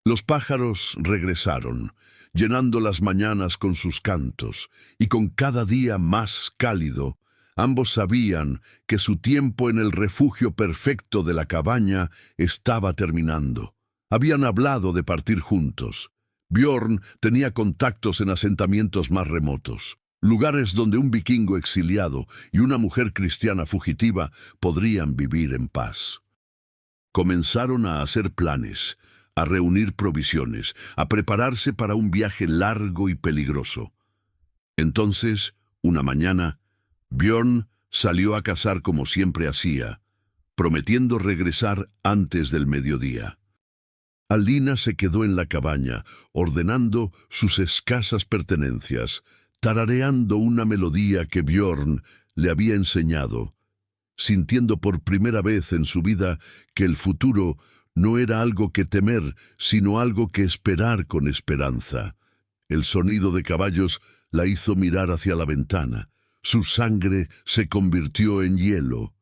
Los pájaros regresaron, llenando las mañanas con sus cantos, y con cada día más cálido, ambos sabían que su tiempo en el refugio perfecto de la cabaña estaba terminando. Habían hablado de partir juntos. Bjorn tenía contactos en asentamientos más remotos, lugares donde un vikingo exiliado y una mujer cristiana fugitiva podrían vivir en paz. Comenzaron a hacer planes, a reunir provisiones, a prepararse para un viaje largo y peligroso. Entonces, una mañana, Bjorn salió a cazar como siempre hacía, prometiendo regresar antes del mediodía. Alina se quedó en la cabaña, ordenando sus escasas pertenencias, tarareando una melodía que Bjorn le había enseñado, sintiendo por primera vez en su vida que el futuro no era algo que temer, sino algo que esperar con esperanza. El sonido de caballos la hizo mirar hacia la ventana. Su sangre se convirtió en hielo.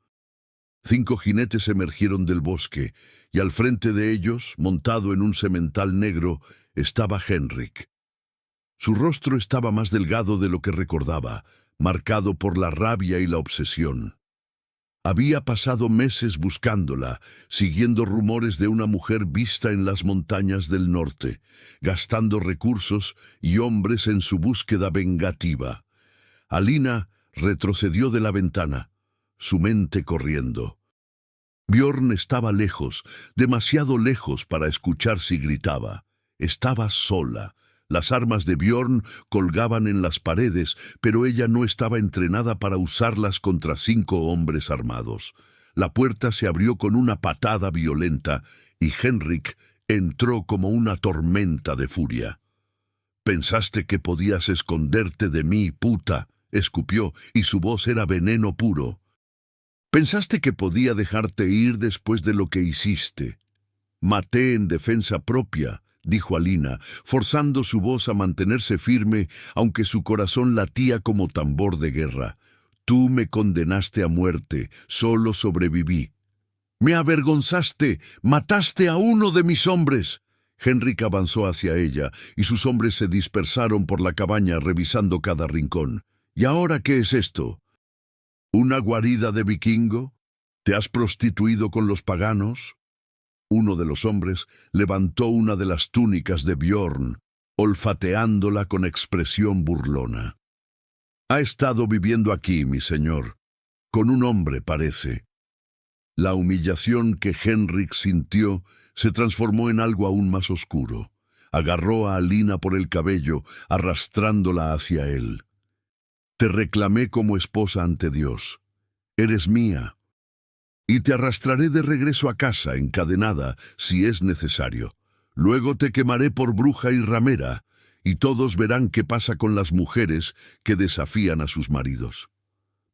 5 jinetes emergieron del bosque, y al frente de ellos, montado en un semental negro, estaba Henrik. Su rostro estaba más delgado de lo que recordaba, marcado por la rabia y la obsesión. Había pasado meses buscándola, siguiendo rumores de una mujer vista en las montañas del norte, gastando recursos y hombres en su búsqueda vengativa. Alina retrocedió de la ventana, su mente corriendo. Bjorn estaba lejos, demasiado lejos para escuchar si gritaba. Estaba sola. Las armas de Bjorn colgaban en las paredes, pero ella no estaba entrenada para usarlas contra 5 hombres armados. La puerta se abrió con una patada violenta y Henrik entró como una tormenta de furia. «¿Pensaste que podías esconderte de mí, puta?», escupió, y su voz era veneno puro. «¿Pensaste que podía dejarte ir después de lo que hiciste? Maté en defensa propia», dijo Alina, forzando su voz a mantenerse firme, aunque su corazón latía como tambor de guerra. «Tú me condenaste a muerte, solo sobreviví. Me avergonzaste, mataste a uno de mis hombres». Henrik avanzó hacia ella, y sus hombres se dispersaron por la cabaña revisando cada rincón. «¿Y ahora qué es esto? ¿Una guarida de vikingo? ¿Te has prostituido con los paganos?» Uno de los hombres levantó una de las túnicas de Bjorn, olfateándola con expresión burlona. «Ha estado viviendo aquí, mi señor. Con un hombre, parece». La humillación que Henrik sintió se transformó en algo aún más oscuro. Agarró a Alina por el cabello, arrastrándola hacia él. «Te reclamé como esposa ante Dios. Eres mía. Y te arrastraré de regreso a casa, encadenada, si es necesario. Luego te quemaré por bruja y ramera, y todos verán qué pasa con las mujeres que desafían a sus maridos».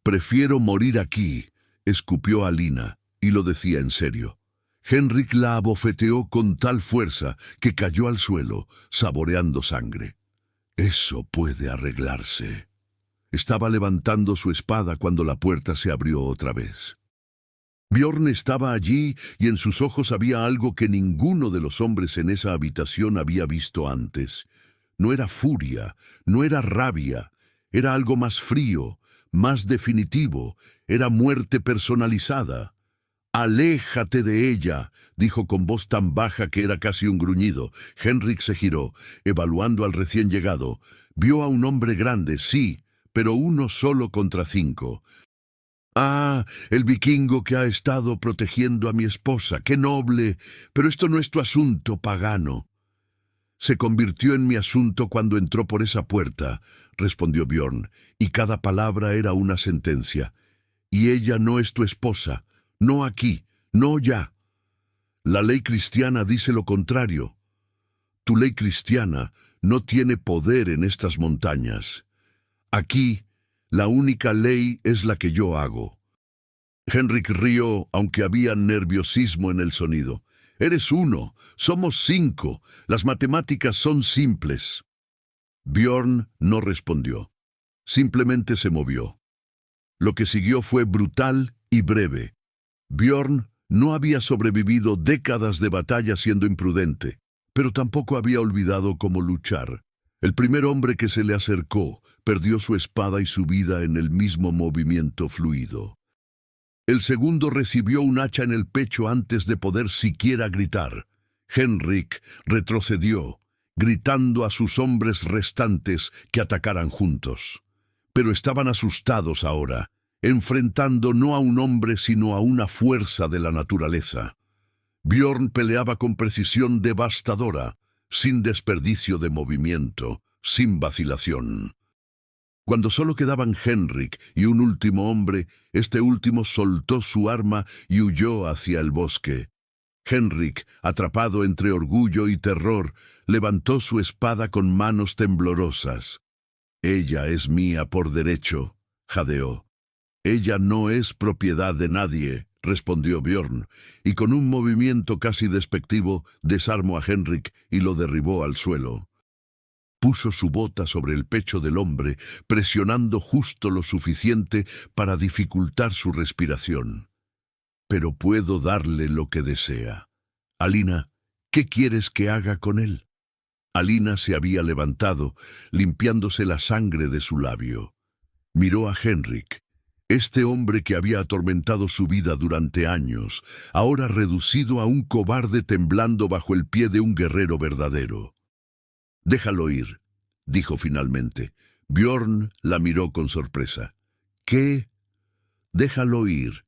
«Prefiero morir aquí», escupió Alina, y lo decía en serio. Henrik la abofeteó con tal fuerza que cayó al suelo, saboreando sangre. «Eso puede arreglarse». Estaba levantando su espada cuando la puerta se abrió otra vez. Bjorn estaba allí y en sus ojos había algo que ninguno de los hombres en esa habitación había visto antes. No era furia, no era rabia, era algo más frío, más definitivo, era muerte personalizada. «Aléjate de ella», dijo con voz tan baja que era casi un gruñido. Henrik se giró, evaluando al recién llegado. Vio a un hombre grande, sí, pero uno solo contra 5. «Ah, el vikingo que ha estado protegiendo a mi esposa, qué noble, pero esto no es tu asunto, pagano». «Se convirtió en mi asunto cuando entró por esa puerta», respondió Bjorn, y cada palabra era una sentencia. «Y ella no es tu esposa. No aquí, no ya. La ley cristiana dice lo contrario. Tu ley cristiana no tiene poder en estas montañas. Aquí, la única ley es la que yo hago». Henrik rió, aunque había nerviosismo en el sonido. «Eres 1, somos 5, las matemáticas son simples». Bjorn no respondió. Simplemente se movió. Lo que siguió fue brutal y breve. Bjorn no había sobrevivido décadas de batalla siendo imprudente, pero tampoco había olvidado cómo luchar. El primer hombre que se le acercó perdió su espada y su vida en el mismo movimiento fluido. El segundo recibió un hacha en el pecho antes de poder siquiera gritar. Henrik retrocedió, gritando a sus hombres restantes que atacaran juntos. Pero estaban asustados ahora, enfrentando no a un hombre sino a una fuerza de la naturaleza. Bjorn peleaba con precisión devastadora, sin desperdicio de movimiento, sin vacilación. Cuando solo quedaban Henrik y un último hombre, este último soltó su arma y huyó hacia el bosque. Henrik, atrapado entre orgullo y terror, levantó su espada con manos temblorosas. «Ella es mía por derecho», jadeó. «Ella no es propiedad de nadie», respondió Bjorn, y con un movimiento casi despectivo desarmó a Henrik y lo derribó al suelo. Puso su bota sobre el pecho del hombre, presionando justo lo suficiente para dificultar su respiración. «Pero puedo darle lo que desea. Alina, ¿qué quieres que haga con él?» Alina se había levantado, limpiándose la sangre de su labio. Miró a Henrik. Este hombre que había atormentado su vida durante años, ahora reducido a un cobarde temblando bajo el pie de un guerrero verdadero. «Déjalo ir», dijo finalmente. Bjorn la miró con sorpresa. «¿Qué?» «Déjalo ir.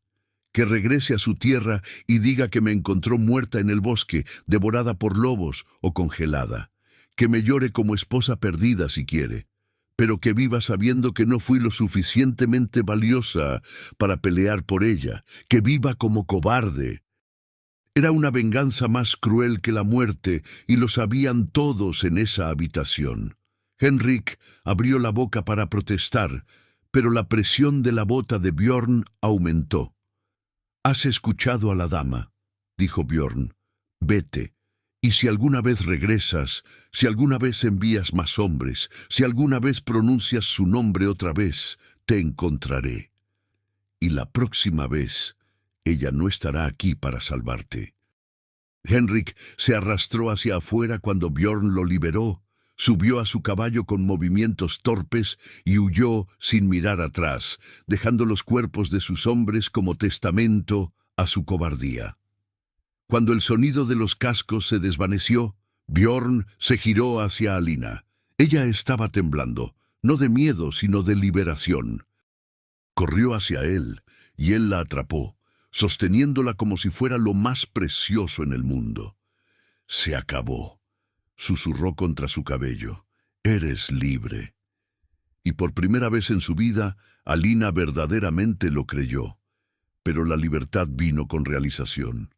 Que regrese a su tierra y diga que me encontró muerta en el bosque, devorada por lobos o congelada. Que me llore como esposa perdida si quiere, pero que viva sabiendo que no fui lo suficientemente valiosa para pelear por ella, que viva como cobarde». Era una venganza más cruel que la muerte, y lo sabían todos en esa habitación. Henrik abrió la boca para protestar, pero la presión de la bota de Bjorn aumentó. «Has escuchado a la dama», dijo Bjorn. «Vete. Y si alguna vez regresas, si alguna vez envías más hombres, si alguna vez pronuncias su nombre otra vez, te encontraré. Y la próxima vez, ella no estará aquí para salvarte». Henrik se arrastró hacia afuera cuando Bjorn lo liberó, subió a su caballo con movimientos torpes y huyó sin mirar atrás, dejando los cuerpos de sus hombres como testamento a su cobardía. Cuando el sonido de los cascos se desvaneció, Bjorn se giró hacia Alina. Ella estaba temblando, no de miedo, sino de liberación. Corrió hacia él, y él la atrapó, sosteniéndola como si fuera lo más precioso en el mundo. «Se acabó», susurró contra su cabello. «Eres libre». Y por primera vez en su vida, Alina verdaderamente lo creyó. Pero la libertad vino con realización.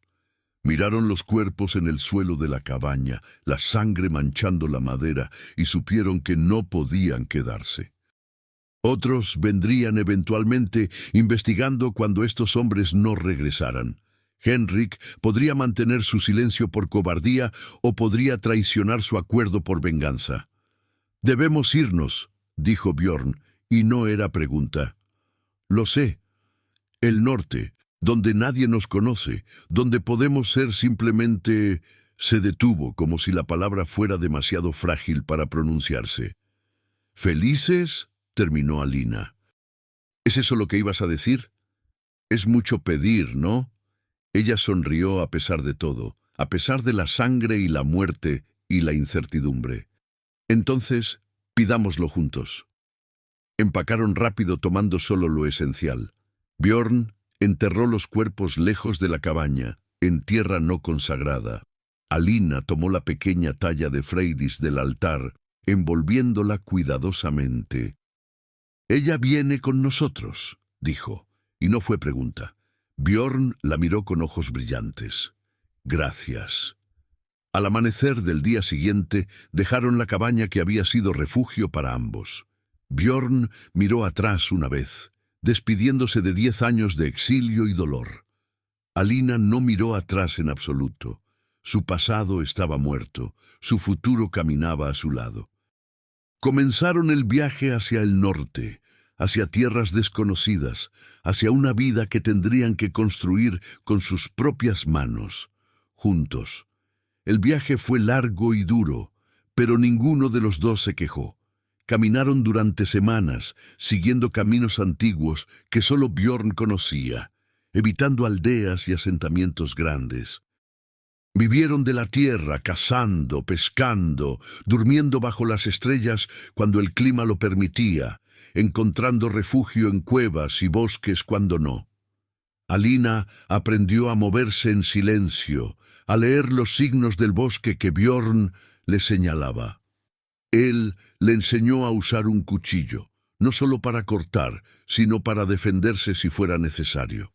Miraron los cuerpos en el suelo de la cabaña, la sangre manchando la madera, y supieron que no podían quedarse. Otros vendrían eventualmente, investigando cuando estos hombres no regresaran. Henrik podría mantener su silencio por cobardía o podría traicionar su acuerdo por venganza. «Debemos irnos», dijo Bjorn, y no era pregunta. «Lo sé. El norte, donde nadie nos conoce, donde podemos ser simplemente...» Se detuvo como si la palabra fuera demasiado frágil para pronunciarse. «¿Felices?», terminó Alina. «¿Es eso lo que ibas a decir? Es mucho pedir, ¿no?» Ella sonrió a pesar de todo, a pesar de la sangre y la muerte y la incertidumbre. «Entonces, pidámoslo juntos». Empacaron rápido tomando solo lo esencial. Bjorn enterró los cuerpos lejos de la cabaña, en tierra no consagrada. Alina tomó la pequeña talla de Freydis del altar, envolviéndola cuidadosamente. «Ella viene con nosotros», dijo, y no fue pregunta. Bjorn la miró con ojos brillantes. «Gracias». Al amanecer del día siguiente, dejaron la cabaña que había sido refugio para ambos. Bjorn miró atrás una vez, despidiéndose de 10 años de exilio y dolor. Alina no miró atrás en absoluto. Su pasado estaba muerto, su futuro caminaba a su lado. Comenzaron el viaje hacia el norte, hacia tierras desconocidas, hacia una vida que tendrían que construir con sus propias manos, juntos. El viaje fue largo y duro, pero ninguno de los dos se quejó. Caminaron durante semanas, siguiendo caminos antiguos que solo Bjorn conocía, evitando aldeas y asentamientos grandes. Vivieron de la tierra, cazando, pescando, durmiendo bajo las estrellas cuando el clima lo permitía, encontrando refugio en cuevas y bosques cuando no. Alina aprendió a moverse en silencio, a leer los signos del bosque que Bjorn le señalaba. Él le enseñó a usar un cuchillo, no solo para cortar, sino para defenderse si fuera necesario.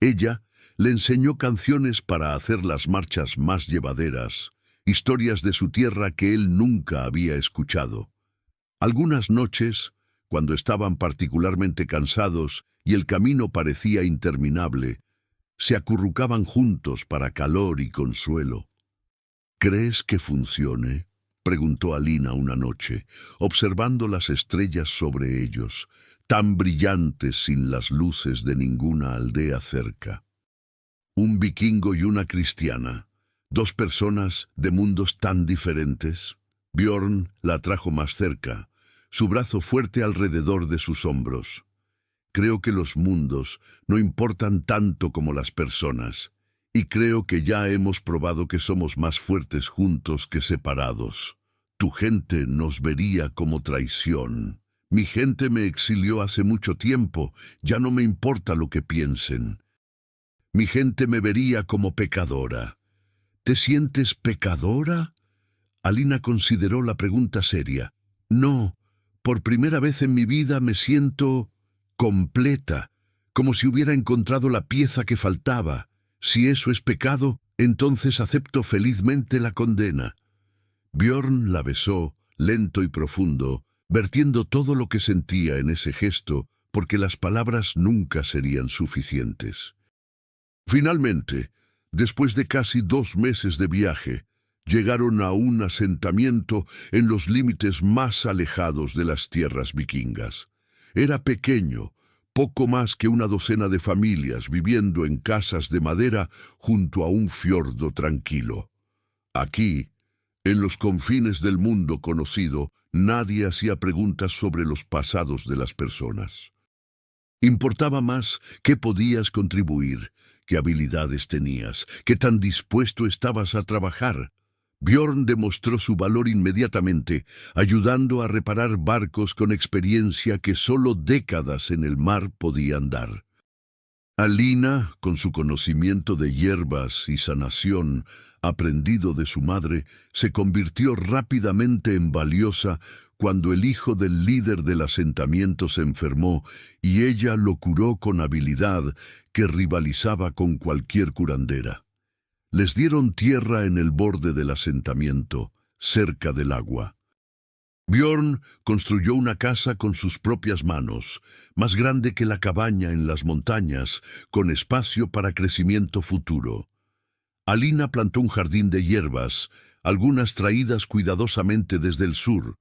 Ella le enseñó canciones para hacer las marchas más llevaderas, historias de su tierra que él nunca había escuchado. Algunas noches, cuando estaban particularmente cansados y el camino parecía interminable, se acurrucaban juntos para calor y consuelo. «¿Crees que funcione?», preguntó Alina una noche, observando las estrellas sobre ellos, tan brillantes sin las luces de ninguna aldea cerca. Un vikingo y una cristiana, 2 personas de mundos tan diferentes. Bjorn la trajo más cerca, su brazo fuerte alrededor de sus hombros. «Creo que los mundos no importan tanto como las personas, y creo que ya hemos probado que somos más fuertes juntos que separados. Tu gente nos vería como traición. Mi gente me exilió hace mucho tiempo, ya no me importa lo que piensen. Mi gente me vería como pecadora». «¿Te sientes pecadora?». Alina consideró la pregunta seria. «No, por primera vez en mi vida me siento completa, como si hubiera encontrado la pieza que faltaba. Si eso es pecado, entonces acepto felizmente la condena». Bjorn la besó, lento y profundo, vertiendo todo lo que sentía en ese gesto, porque las palabras nunca serían suficientes. Finalmente, después de casi 2 meses de viaje, llegaron a un asentamiento en los límites más alejados de las tierras vikingas. Era pequeño, poco más que una docena de familias viviendo en casas de madera junto a un fiordo tranquilo. Aquí, en los confines del mundo conocido, nadie hacía preguntas sobre los pasados de las personas. Importaba más qué podías contribuir, qué habilidades tenías, qué tan dispuesto estabas a trabajar. Björn demostró su valor inmediatamente, ayudando a reparar barcos con experiencia que solo décadas en el mar podían dar. Alina, con su conocimiento de hierbas y sanación, aprendido de su madre, se convirtió rápidamente en valiosa cuando el hijo del líder del asentamiento se enfermó y ella lo curó con habilidad que rivalizaba con cualquier curandera. Les dieron tierra en el borde del asentamiento, cerca del agua. Björn construyó una casa con sus propias manos, más grande que la cabaña en las montañas, con espacio para crecimiento futuro. Alina plantó un jardín de hierbas, algunas traídas cuidadosamente desde el sur,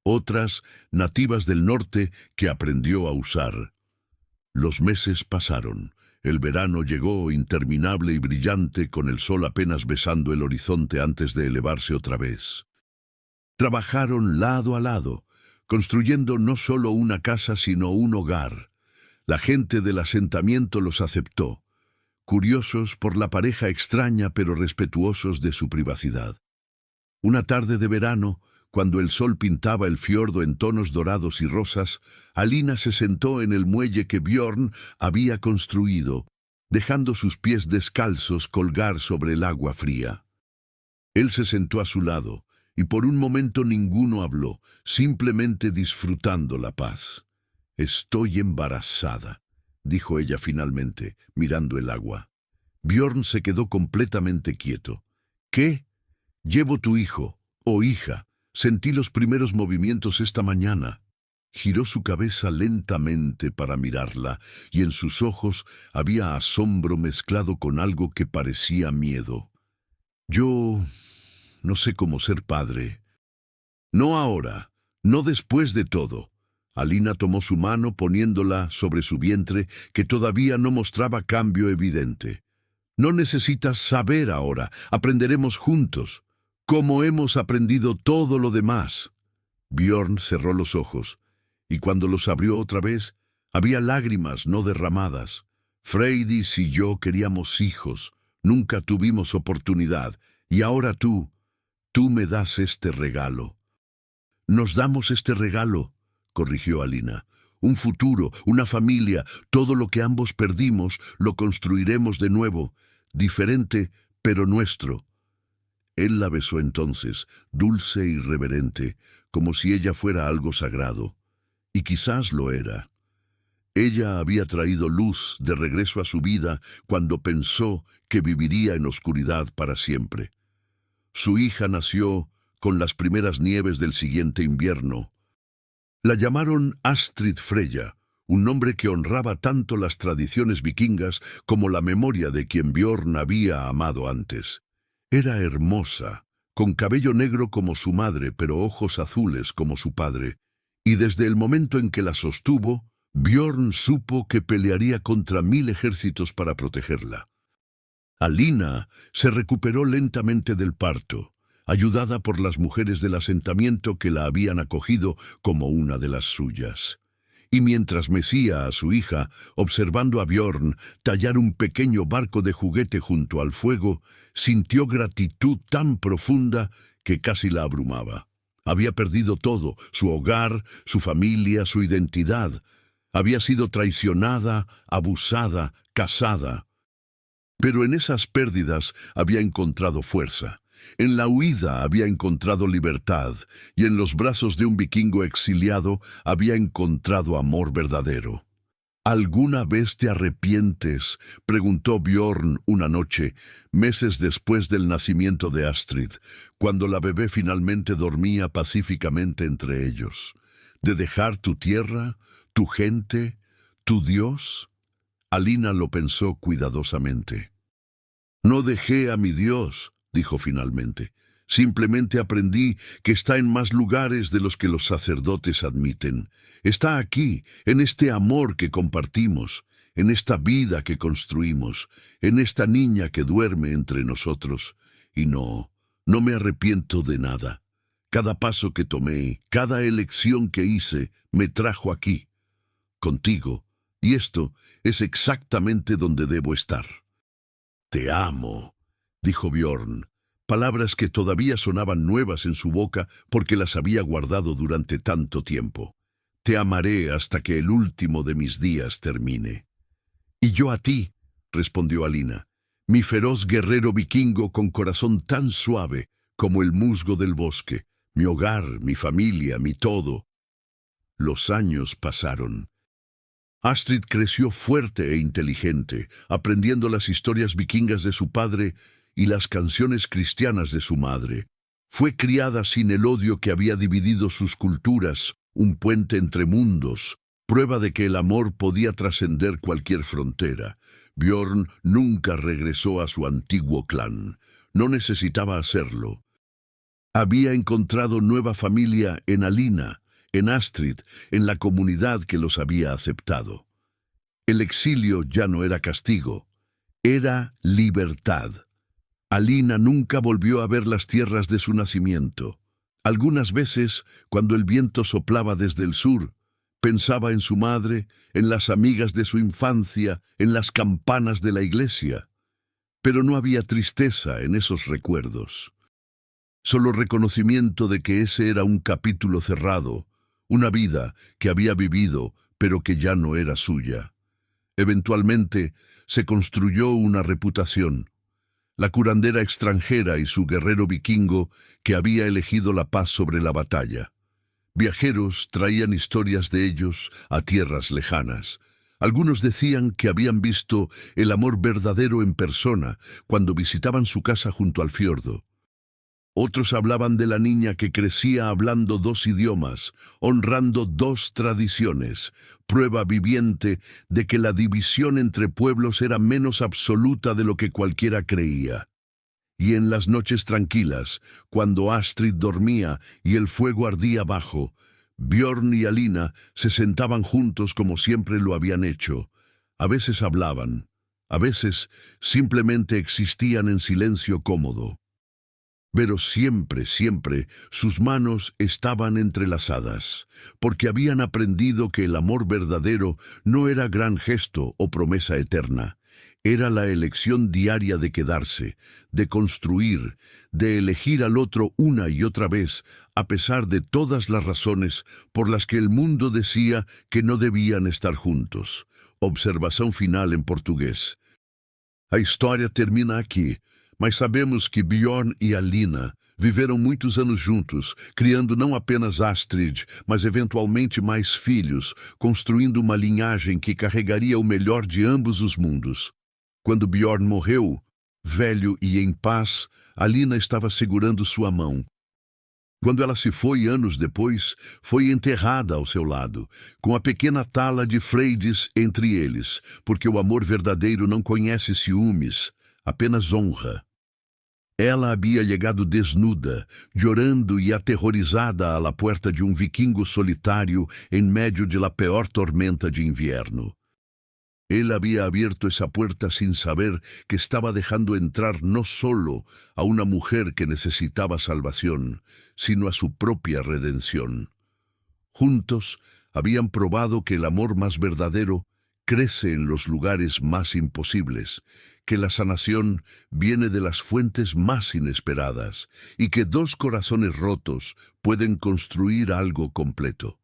otras nativas del norte que aprendió a usar. Los meses pasaron. El verano llegó interminable y brillante, con el sol apenas besando el horizonte antes de elevarse otra vez. Trabajaron lado a lado, construyendo no solo una casa sino un hogar. La gente del asentamiento los aceptó, curiosos por la pareja extraña pero respetuosos de su privacidad. Una tarde de verano, cuando el sol pintaba el fiordo en tonos dorados y rosas, Alina se sentó en el muelle que Björn había construido, dejando sus pies descalzos colgar sobre el agua fría. Él se sentó a su lado, y por un momento ninguno habló, simplemente disfrutando la paz. «Estoy embarazada», dijo ella finalmente, mirando el agua. Björn se quedó completamente quieto. «¿Qué? Llevo tu hijo, o hija. Sentí los primeros movimientos esta mañana». Giró su cabeza lentamente para mirarla, y en sus ojos había asombro mezclado con algo que parecía miedo. «Yo no sé cómo ser padre». «No ahora, no después de todo». Alina tomó su mano poniéndola sobre su vientre, que todavía no mostraba cambio evidente. «No necesitas saber ahora, aprenderemos juntos, como hemos aprendido todo lo demás». Björn cerró los ojos, y cuando los abrió otra vez, había lágrimas no derramadas. «Freydis y yo queríamos hijos, nunca tuvimos oportunidad, y ahora tú me das este regalo». «Nos damos este regalo», corrigió Alina. «Un futuro, una familia, todo lo que ambos perdimos, lo construiremos de nuevo, diferente, pero nuestro». Él la besó entonces, dulce y reverente, como si ella fuera algo sagrado. Y quizás lo era. Ella había traído luz de regreso a su vida cuando pensó que viviría en oscuridad para siempre. Su hija nació con las primeras nieves del siguiente invierno. La llamaron Astrid Freya, un nombre que honraba tanto las tradiciones vikingas como la memoria de quien Björn había amado antes. Era hermosa, con cabello negro como su madre, pero ojos azules como su padre, y desde el momento en que la sostuvo, Björn supo que pelearía contra 1000 ejércitos para protegerla. Alina se recuperó lentamente del parto, ayudada por las mujeres del asentamiento que la habían acogido como una de las suyas. Y mientras mecía a su hija, observando a Björn tallar un pequeño barco de juguete junto al fuego, sintió gratitud tan profunda que casi la abrumaba. Había perdido todo, su hogar, su familia, su identidad. Había sido traicionada, abusada, casada. Pero en esas pérdidas había encontrado fuerza. En la huida había encontrado libertad, y en los brazos de un vikingo exiliado había encontrado amor verdadero. «¿Alguna vez te arrepientes?», preguntó Björn una noche, meses después del nacimiento de Astrid, cuando la bebé finalmente dormía pacíficamente entre ellos. «¿De dejar tu tierra, tu gente, tu Dios?». Alina lo pensó cuidadosamente. «No dejé a mi Dios», dijo finalmente. «Simplemente aprendí que está en más lugares de los que los sacerdotes admiten. Está aquí, en este amor que compartimos, en esta vida que construimos, en esta niña que duerme entre nosotros. Y no me arrepiento de nada. Cada paso que tomé, cada elección que hice, me trajo aquí, contigo, y esto es exactamente donde debo estar». Te amo, dijo Bjorn, palabras que todavía sonaban nuevas en su boca porque las había guardado durante tanto tiempo. Te amaré hasta que el último de mis días termine. Y yo a ti, respondió Alina, mi feroz guerrero vikingo con corazón tan suave como el musgo del bosque, mi hogar, mi familia, mi todo. Los años pasaron. Astrid creció fuerte e inteligente, aprendiendo las historias vikingas de su padre y las canciones cristianas de su madre. Fue criada sin el odio que había dividido sus culturas, un puente entre mundos, prueba de que el amor podía trascender cualquier frontera. Bjorn nunca regresó a su antiguo clan. No necesitaba hacerlo. Había encontrado nueva familia en Alina, en Astrid, en la comunidad que los había aceptado. El exilio ya no era castigo, era libertad. Alina nunca volvió a ver las tierras de su nacimiento. Algunas veces, cuando el viento soplaba desde el sur, pensaba en su madre, en las amigas de su infancia, en las campanas de la iglesia. Pero no había tristeza en esos recuerdos. Solo reconocimiento de que ese era un capítulo cerrado, una vida que había vivido, pero que ya no era suya. Eventualmente, se construyó una reputación. La curandera extranjera y su guerrero vikingo que había elegido la paz sobre la batalla. Viajeros traían historias de ellos a tierras lejanas. Algunos decían que habían visto el amor verdadero en persona cuando visitaban su casa junto al fiordo. Otros hablaban de la niña que crecía hablando 2 idiomas, honrando 2 tradiciones, prueba viviente de que la división entre pueblos era menos absoluta de lo que cualquiera creía. Y en las noches tranquilas, cuando Astrid dormía y el fuego ardía abajo, Bjorn y Alina se sentaban juntos como siempre lo habían hecho. A veces hablaban, a veces simplemente existían en silencio cómodo. Pero siempre, siempre, sus manos estaban entrelazadas, porque habían aprendido que el amor verdadero no era gran gesto o promesa eterna. Era la elección diaria de quedarse, de construir, de elegir al otro una y otra vez, a pesar de todas las razones por las que el mundo decía que no debían estar juntos. Observação final em português. A história termina aqui. Mas sabemos que Bjorn e Alina viveram muitos anos juntos, criando não apenas Astrid, mas eventualmente mais filhos, construindo uma linhagem que carregaria o melhor de ambos os mundos. Quando Bjorn morreu, velho e em paz, Alina estava segurando sua mão. Quando ela se foi anos depois, foi enterrada ao seu lado, com a pequena tala de Freydis entre eles, porque o amor verdadeiro não conhece ciúmes, apenas honra. Ela havia llegado desnuda, llorando e aterrorizada a la puerta de um vikingo solitário em medio de la peor tormenta de invierno. Él había abierto esa puerta sin saber que estaba dejando entrar no solo a una mujer que necesitaba salvación, sino a su propia redención. Juntos habían probado que el amor más verdadero crece en los lugares más imposibles, que la sanación viene de las fuentes más inesperadas y que 2 corazones rotos pueden construir algo completo.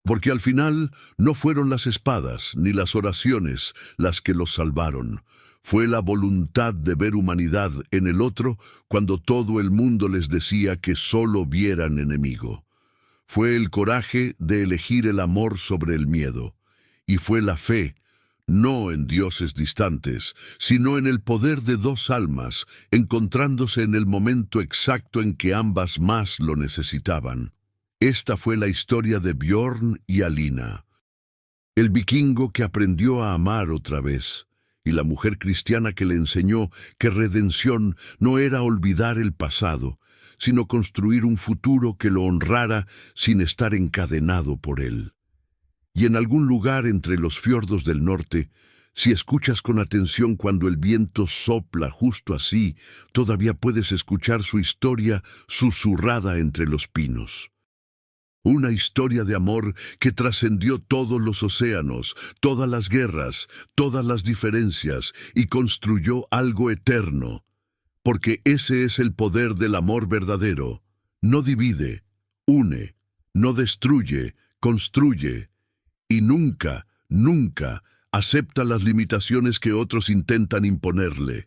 Porque al final no fueron las espadas ni las oraciones las que los salvaron. Fue la voluntad de ver humanidad en el otro cuando todo el mundo les decía que solo vieran enemigo. Fue el coraje de elegir el amor sobre el miedo. Y fue la fe, no en dioses distantes, sino en el poder de 2 almas, encontrándose en el momento exacto en que ambas más lo necesitaban. Esta fue la historia de Bjorn y Alina, el vikingo que aprendió a amar otra vez, y la mujer cristiana que le enseñó que redención no era olvidar el pasado, sino construir un futuro que lo honrara sin estar encadenado por él. Y en algún lugar entre los fiordos del norte, si escuchas con atención cuando el viento sopla justo así, todavía puedes escuchar su historia susurrada entre los pinos. Una historia de amor que trascendió todos los océanos, todas las guerras, todas las diferencias y construyó algo eterno. Porque ese es el poder del amor verdadero. No divide, une, no destruye, construye. Y nunca, nunca acepta las limitaciones que otros intentan imponerle.